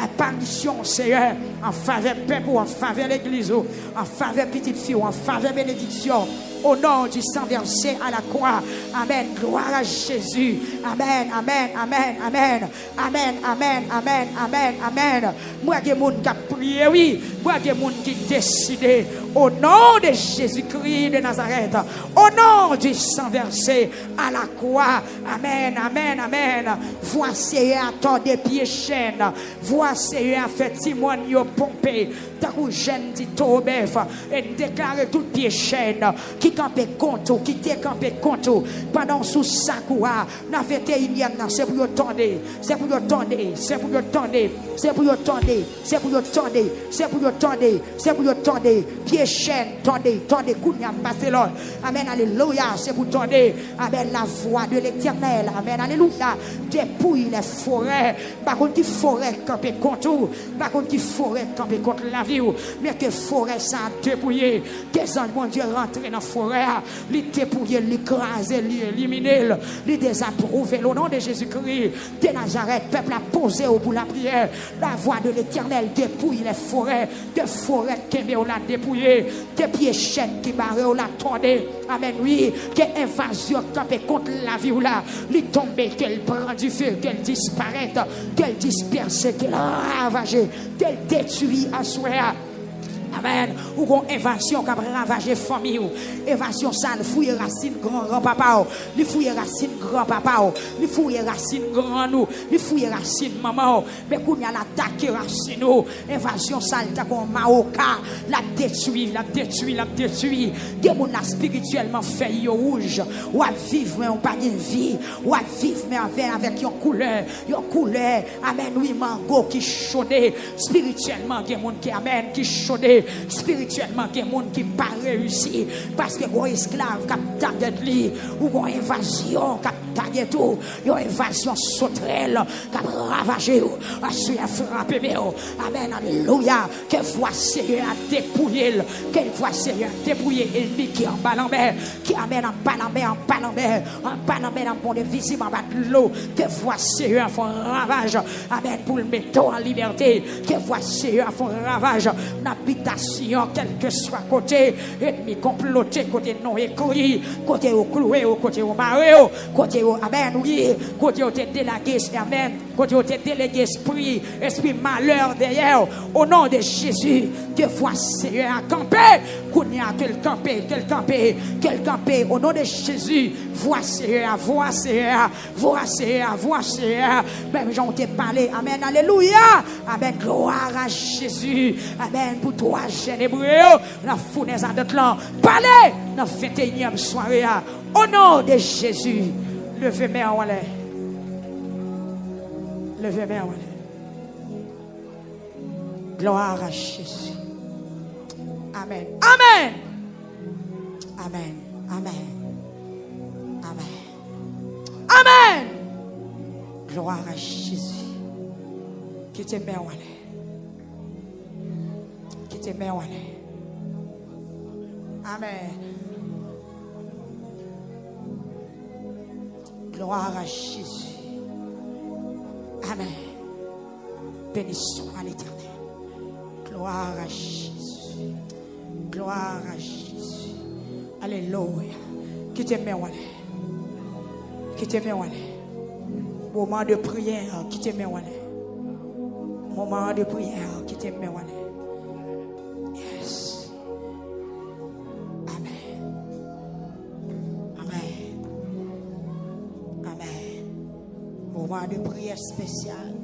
Apparition, Seigneur, en faveur peuple, en faveur l'église, en faveur petite fille, en faveur bénédiction. Au nom du sang versé à la croix. Amen. Gloire à Jésus. Amen. Amen. Amen. Amen. Amen. Amen. Amen. Amen. Amen. Moi, il y a des gens qui ont prié, oui. Moi, il y a des gens qui ont décidé. Au nom de Jésus-Christ de Nazareth. Au nom du sang versé à la croix. Amen. Amen. Amen. Voici à ton des pieds chaînes. Voici à fait Timon yo pompé. T'as où jeune dit Tobef. Et déclarer tout pied chaîne. Qui campé contre, qui t'est campé contre, pendant sous Sakoua, n'a fait unième, c'est pour tendre, c'est pour tendre, c'est pour tendre, c'est pour tendre, c'est pour tendre, c'est pour tendre, c'est pour tendre, pied chaîne, tendez, Kounia, Barcelone, amen, alléluia, c'est pour tendre, amen, la voix de l'Éternel, amen, alléluia, dépouille les forêts, par contre, qui forêt campé contre, par contre, qui forêt campé contre la vie, mais que forêt ça dépouillé, que ça, mon Dieu, rentrer dans forêt, les dépouiller, les écraser, les éliminer, les désapprouver. Au nom de Jésus-Christ de Nazareth, peuple a posé au bout de la prière. La voix de l'Éternel dépouille les forêts, des forêts qui on l'a dépouillé, des pieds chaînes qui barrent, on l'a tourné. Amen, oui, que invasion campée contre la vie ou là, les tomber, qu'elle prend du feu, qu'elle disparaisse, qu'elle disperse, qu'elle ravage, qu'elle détruit à soi. Amen. Ou qu'on évasion qui a ravagé famille ou évasion ça le fouille racine grand papa, le fouille racine grand papa, le fouille racine grand nous, le fouille racine maman, mais qu'on y a l'attaque racine ou évasion ça le comme maoka, la détruit. Des gens là spirituellement fait rouge, ou à vivre mais on pas de vie, ou à vivre mais avec une couleur, amen, oui mango qui chaudé spirituellement, des gens qui amen qui chaudé spirituellement, il y a des gens qui n'ont pas réussi parce que les esclaves qui target lui ou une invasion qui target tout, une invasion sauterelle qui a ravagé, frappé. Amen, alléluia. Que voix Seigneur a dépouillé, que voix Seigneur a dépouillé ennemi qui est en bas en mer, qui amène en bas en mer, en bon de visible en bas de l'eau. Que voix Seigneur font ravage, amen, pour le mettre en liberté. Que voix Seigneur font ravage, n'habitation, quel que soit côté, ennemi comploté, côté non écrit, côté au cloué, côté au maré, côté au amen, oui, côté au délégué, amen, côté au délégué esprit malheur derrière, au nom de Jésus, que voix Seigneur a campé, qu'on y a quel campé, au nom de Jésus, voix Seigneur, même j'en t'ai parlé, amen, alléluia, amen, gloire à Jésus, amen, pour toi, jeune hébreu, la fournaise à d'autres langues, parlez, dans 21e soirée, au nom de Jésus, levez-moi en l'air. Levez main. Gloire à Jésus. Amen. Amen. Amen. Amen. Amen. Amen. Gloire à Jésus. Qui te met en l'air. Qui te met en l'air. Amen. Gloire à Jésus. Amen. Béni soit l'Éternel. Gloire à Jésus. Gloire à Jésus. Alléluia. Qui te met en l'air. Qui te met en l'air. Moment de prière. Qui te met en l'air. Moment de prière. Qui te met en l'air. Yes. Amen. Amen. Amen. Moment de prière spécial.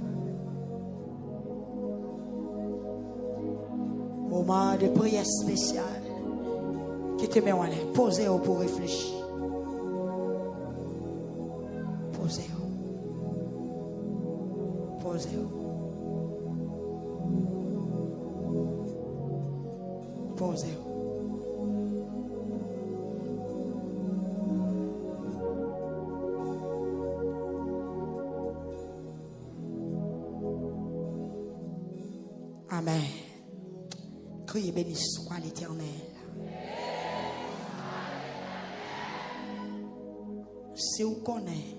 Moment de prière spéciale. Qui te met en l'air. Posez-vous pour réfléchir. Posez-vous. Posez-vous. Posez-vous. Amen. Criez béni soit l'Éternel. Si vous connaissez,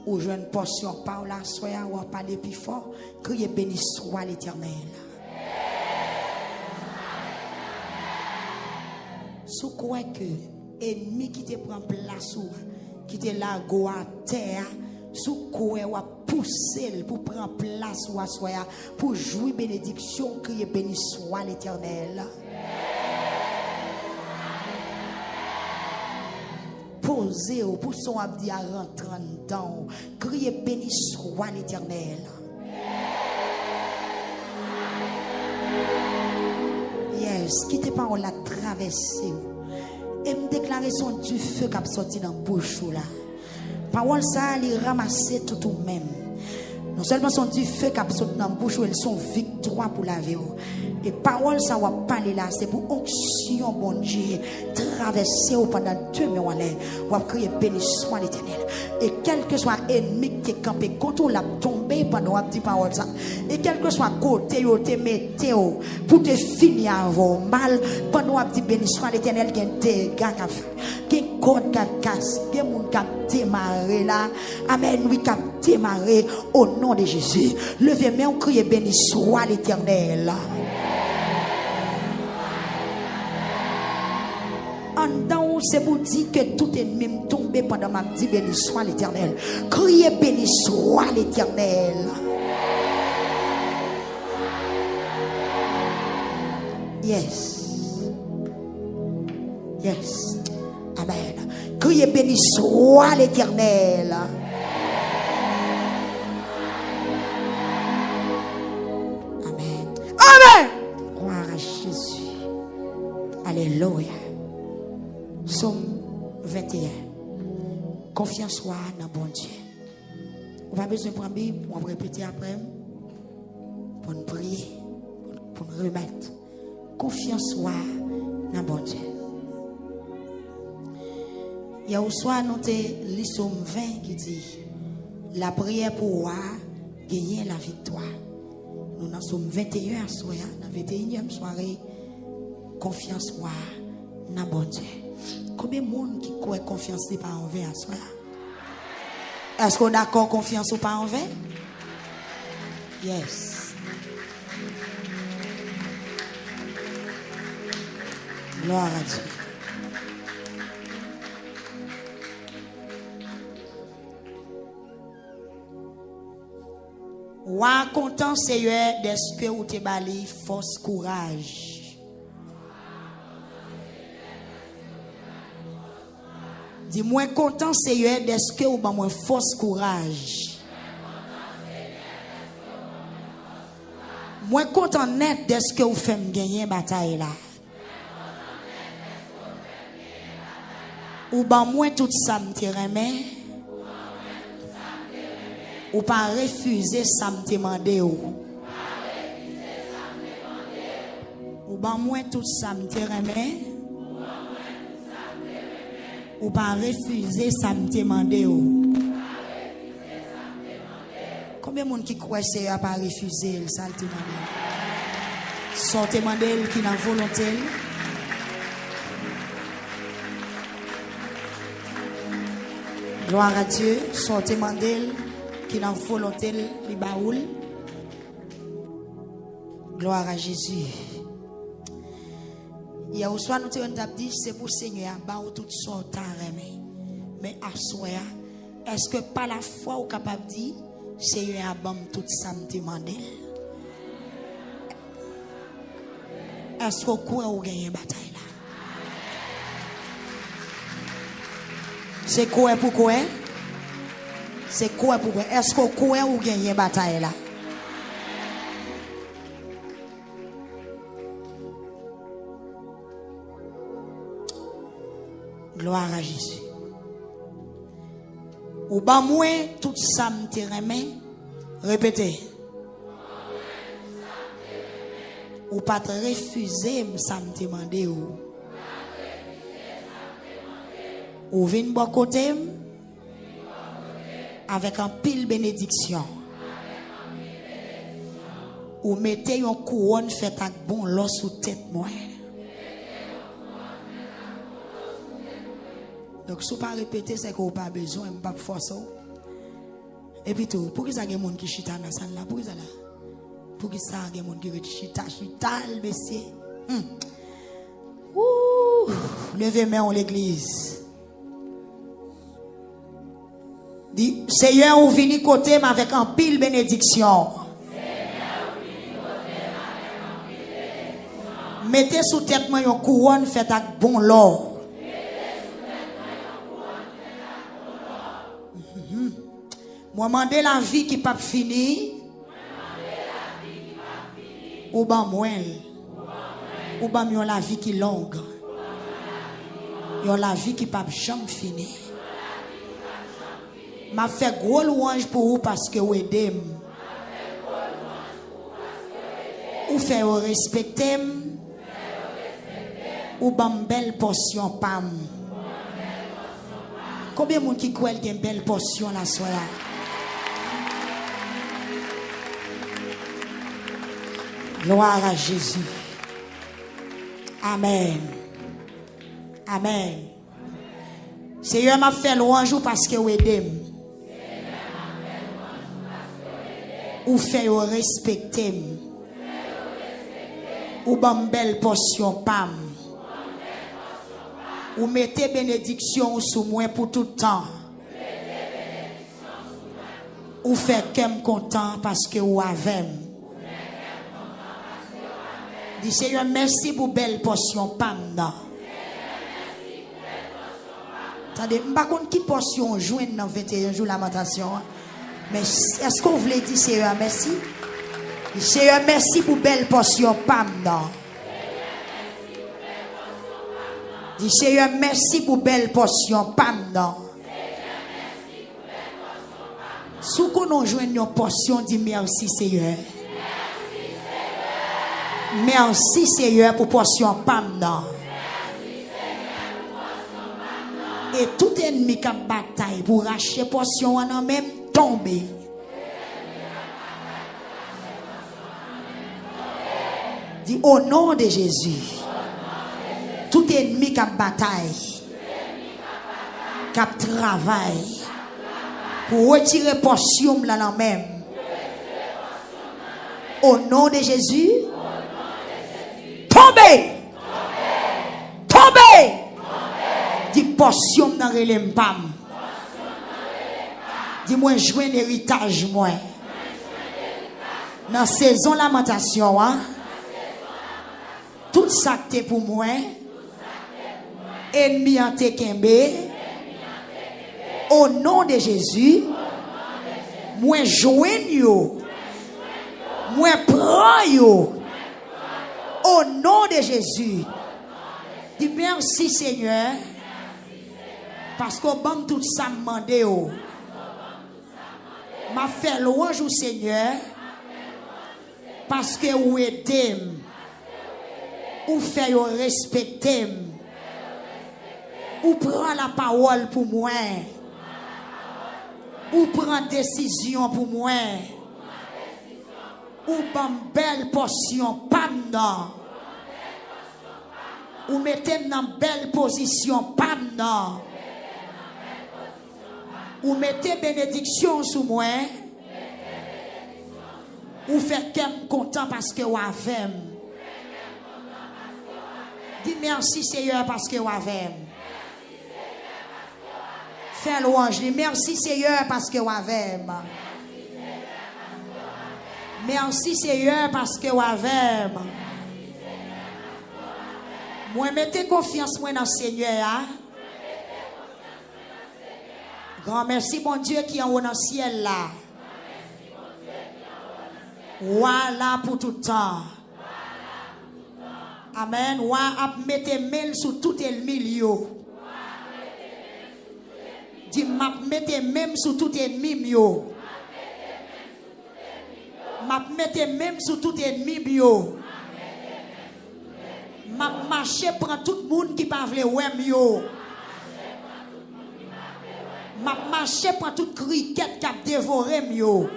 ou je ne portion par la soya ou parler plus fort, criez béni soit l'Éternel. Si vous croyez que l'ennemi qui te prend place ou qui te la go à terre, si vous croyez ou pousser pour prendre place ou à soya pour jouer bénédiction, criez béni soit l'Éternel. Posez au pour son abdi à rentrer dedans. Criez béni soit l'Éternel. Yes, quittez pas on l'a traversé. Et me déclarer son du feu qui a sorti dans la bouche là. Parole ça, il ramasser tout ou même. Non seulement son du feu qui a sorti dans la bouche, elles sont victoire pour la vie. Et parole ça va parler là, c'est pour onction bon Dieu traverser pendant 2 mois là, va crier béni soit l'Éternel. Et quel que soit ennemi qui est campé contre on l'a tombé pendant un petit parole ça. Et quel que soit côté yo te météo pour te finir avant mal pendant un petit béni soit l'Éternel qui est dégâts qu'a fait. Qui code qu'a cassé, qui monde qu'a démarré là. Amen, oui qu'a démarré au nom de Jésus. Levez main, on crie béni soit l'Éternel. C'est pour dire que tout ennemi me tombé pendant ma dit béni soit l'Éternel. Criez béni soit l'Éternel. Yes. Yes. Amen. Criez béni soit l'Éternel. Amen. Amen. Gloire à Jésus. Alléluia. Somme 21. Confiance soit dans bon Dieu. On va besoin de prendre Bible pour répéter après. Pour nous prier. Pour nous remettre. Confiance soit dans bon Dieu. Il y a au soir, nous avons lu Somme 20 qui dit la prière pour gagner la victoire. Nous dans Somme 21 à soir, dans la 21e soirée. Confiance soit dans bon Dieu. Combien de monde qui croit confiance pas envers à soi? Est-ce qu'on est d'accord confiance ou pas envers? Yes. Gloire à Dieu. Wa content Seigneur d'esprit ou te bali force courage. Dis-moi content Seigneur d'est-ce que ou ba moi force courage. Moi content net d'est-ce que ou fait me gagner bataille là. Ou ba moi tout ça me te remet. Ou pas refuser ça me demander ou. Ou pas moins tout ça me remet. Ou pas refuser ça me demander ou. Combien de monde qui croit que c'est à pas refuser ça le demander? Son demander qui n'a volonté. Gloire à Dieu, son demander qui n'a volonté li baoul. Gloire à Jésus. Hier au soir nous avons dit c'est pour Seigneur baou tout son temps mais à soi est-ce que par la foi ou capable de dire Seigneur bam tout ça me demander? Est-ce que quoi ou gagner bataille là? C'est quoi pourquoi? C'est quoi pourquoi? Est-ce que quoi ou gagner bataille là? Gloire à Jésus. Ou ba moi tout ça me te remet. Répétez. Ou pas te refuser ça me demander ou. Ou vin bon côté avec un pile bénédiction. Ou mettez une couronne faite avec bon l'os sous tête moi. Donc, si vous ne pas répéter, c'est que vous n'avez pas besoin, vous n'avez pas force. Et puis tout, pour qui ça y a des gens qui chita dans la salle là? Pour qui ça là? Pour qui ça y a des gens qui chita, monsieur? Ouh! Levez main en l'église. Dis, Seigneur, vous venez côté avec un pile bénédiction. Mettez sous tête moi une couronne faite avec bon l'or. Moi demander la vie qui pas fini. Ou ban moins. Ou ban mieux la vie qui longue. Yon la vie qui pas jamais fini. M'a fait gros louange pour vous parce que vous aidez. Ou fait respecter. Ou ban belle portion pam. Combien de monde qui croit qu'il y a une belle portion la soirée? Gloire à Jésus. Amen. Amen. Seigneur m'a fait louange parce que vous aidez. Ou fait respecter. Ou ban belle portion pam. Ou mettez bénédiction sous moi pour tout le temps. Ou fait qu'aime content parce que vous avez. Dis Seigneur merci pour belle portion pam nan. Attendez, je ne sais pas qui portion joindre dans 21 jours lamentation. Mais est-ce qu'on voulait dire Seigneur merci? Dis Seigneur merci pour belle portion pam nan. Dis Seigneur merci pour belle portion pam nan. Si qu'on joindre une portion, dis merci Seigneur. Merci Seigneur pour portion pam nan. Et tout ennemi qui a bataille pour racheter portion en même tomber. Dis au nom de Jésus. Tout ennemi qui a bataille, qui a travail pour retirer portion là la même. Au nom de Jésus. Tombez! Tombez! Dis portion dans relève pam. Dis-moi jouer un héritage moi. Dans saison lamentation hein. Tout ça que pour moi. Ennemi en te kembe. Au nom de Jésus. Moi joigne yo. Moi prends yo. Au nom de Jésus. Dis merci Seigneur. Parce que bon tout ça demandé. m'a fait louange au Seigneur parce que vous aidez, vous faites respecter, vous prenez la parole pour moi, vous prenez décision pour moi, vous prenez une belle portion, pas non. Vous mettez dans une belle position, pas non. Vous mettez bénédiction sur moi. Vous faites qu'elle content parce que vous avez. Dis merci Seigneur parce que vous avez. Fais louange. Dis merci Seigneur parce que vous avez. Merci Seigneur parce que vous avez. Moi, mettez confiance moi dans le Seigneur. Hein? Grand merci, mon Dieu, qui est en haut dans le ciel là. Voilà pour tout temps. Amen. Voilà, mettez main sur tout le milieu. Dis, mettez même sur tout ennemi mio. Mettez même sur tout ennemi bio. M'a marché prend tout le monde qui pas vle ouais yo. M'a marché prend toute criquette qui a dévoré yo.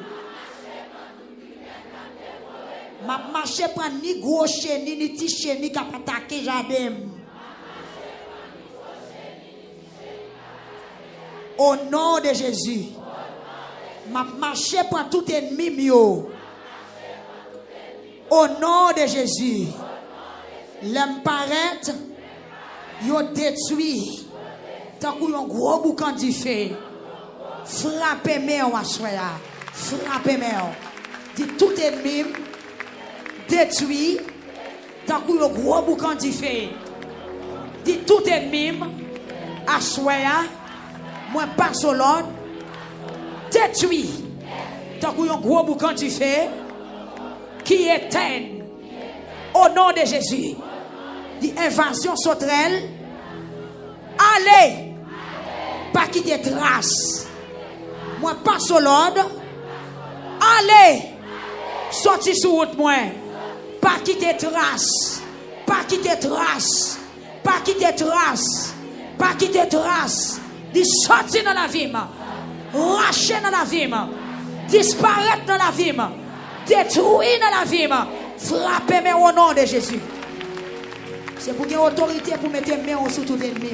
M'a marché prend ni gros chenille ni petit chenille qui a attaqué jardin. Au nom de Jésus. M'a marché prend tout ennemi yo. Au nom de Jésus. L'homme paraît, yo détruit. Tant qu'on un gros boucan du feu. Frappez-moi en assoya. Frappez-moi. Dit tout ennemi détruit. Tant qu'on un gros boucan du feu. Dit tout ennemi assoya. Moi passe au l'ordre. Détruit. Tant qu'on un gros boucan du feu. Qui éteint. Au nom de Jésus. Dit invasion sauterelle. Allez. Pas quitter trace. Moi passe au l'ordre. Allez. Sorti sur route moi. Pas quitter trace. Pas quitter trace. Pas quitter trace. Pas quitter trace. Dit sortir dans la vie. Racher dans la vie. Disparaître dans la vie. Détruire dans la vie. Frappez-moi au nom de Jésus. C'est pour qu'il y ait autorité pour mettre main sur tout ennemi.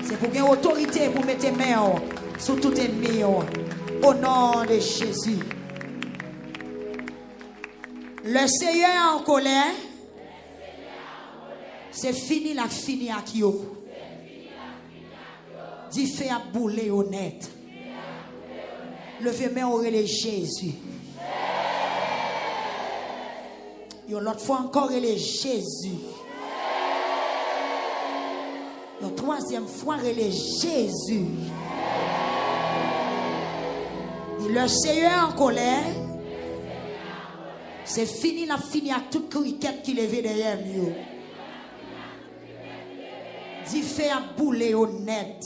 C'est pour qu'il y ait autorité pour mettre main sur tout ennemi. Au nom de Jésus. Le Seigneur est en colère. C'est fini la fini à Kyo. Dit fait à bouler honnête. Levez main au relais Jésus. Yo l'autre fois encore il est Jésus. Yo troisième fois il est Jésus. Et le Seigneur en colère. C'est fini la fini à toute criquette qui levait derrière yo. Dit fait à bouler honnête.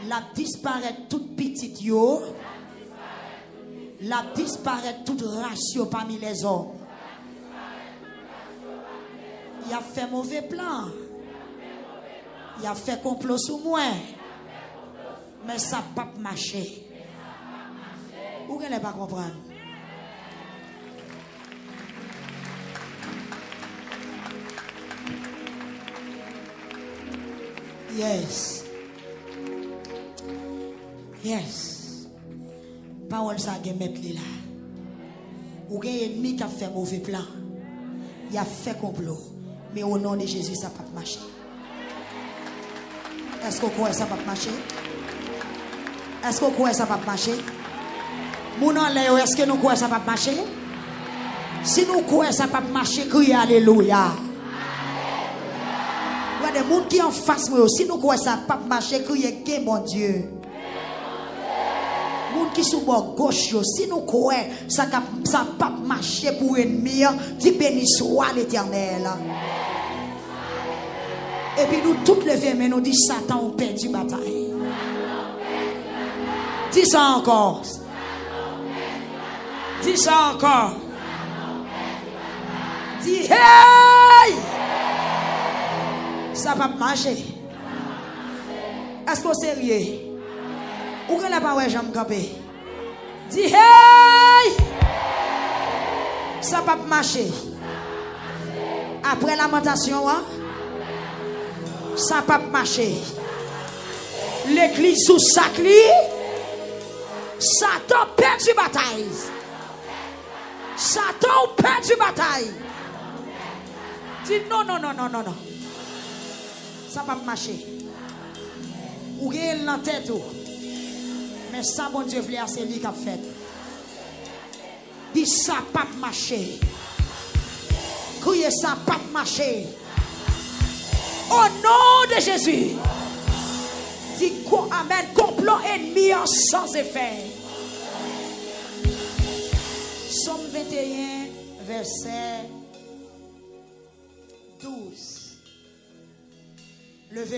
La disparaît toute petite yo. La disparaît toute ratio parmi les hommes. Il a fait mauvais plan. Il a fait complot sur moi. Mais ça n'a pas marché. Vous ne pas comprendre. Yes. Yes. Parole ça gen mettre là. Ou gen ennemi qui a fait mauvais plan. Il a fait complot. Mais au nom de Jésus ça pas marcher. Est-ce que vous croyez ça pas marcher? Est-ce que vous croyez ça pas marcher? Moun en l'air, est-ce que nous croyons ça pas marcher? Si nous croyons ça pas marcher, criez alléluia. Il y a des gens qui en face moi. Si nous croyons ça pas marcher, criez que mon Dieu. Moun qui sont bord gauche, si nous croyons ça pas marcher pour ennemi, dit béni soit l'Éternel. Et puis nous toutes lever mais nous dit Satan on perdu bataille. Dis ça encore. Dis ça encore. Dis hey! Ça va marcher. Est-ce que c'est sérieux? Ou que la parole j'aime camper? Dis hey! Ça va marcher. Après lamentation, hein? Ça va marcher. L'église sous sacré. Satan perd du bataille. Satan perd du bataille. Dis non, non, non, non, non, non. Ça va marcher. Ou gagne dans tête. Mais ça, bon Dieu, c'est lui qui a fait. Dis ça pas marcher. Criez ça pas marcher. Au nom de Jésus. Dis amen. Complot ennemi sans effet. Somme 21, verset 12. Levez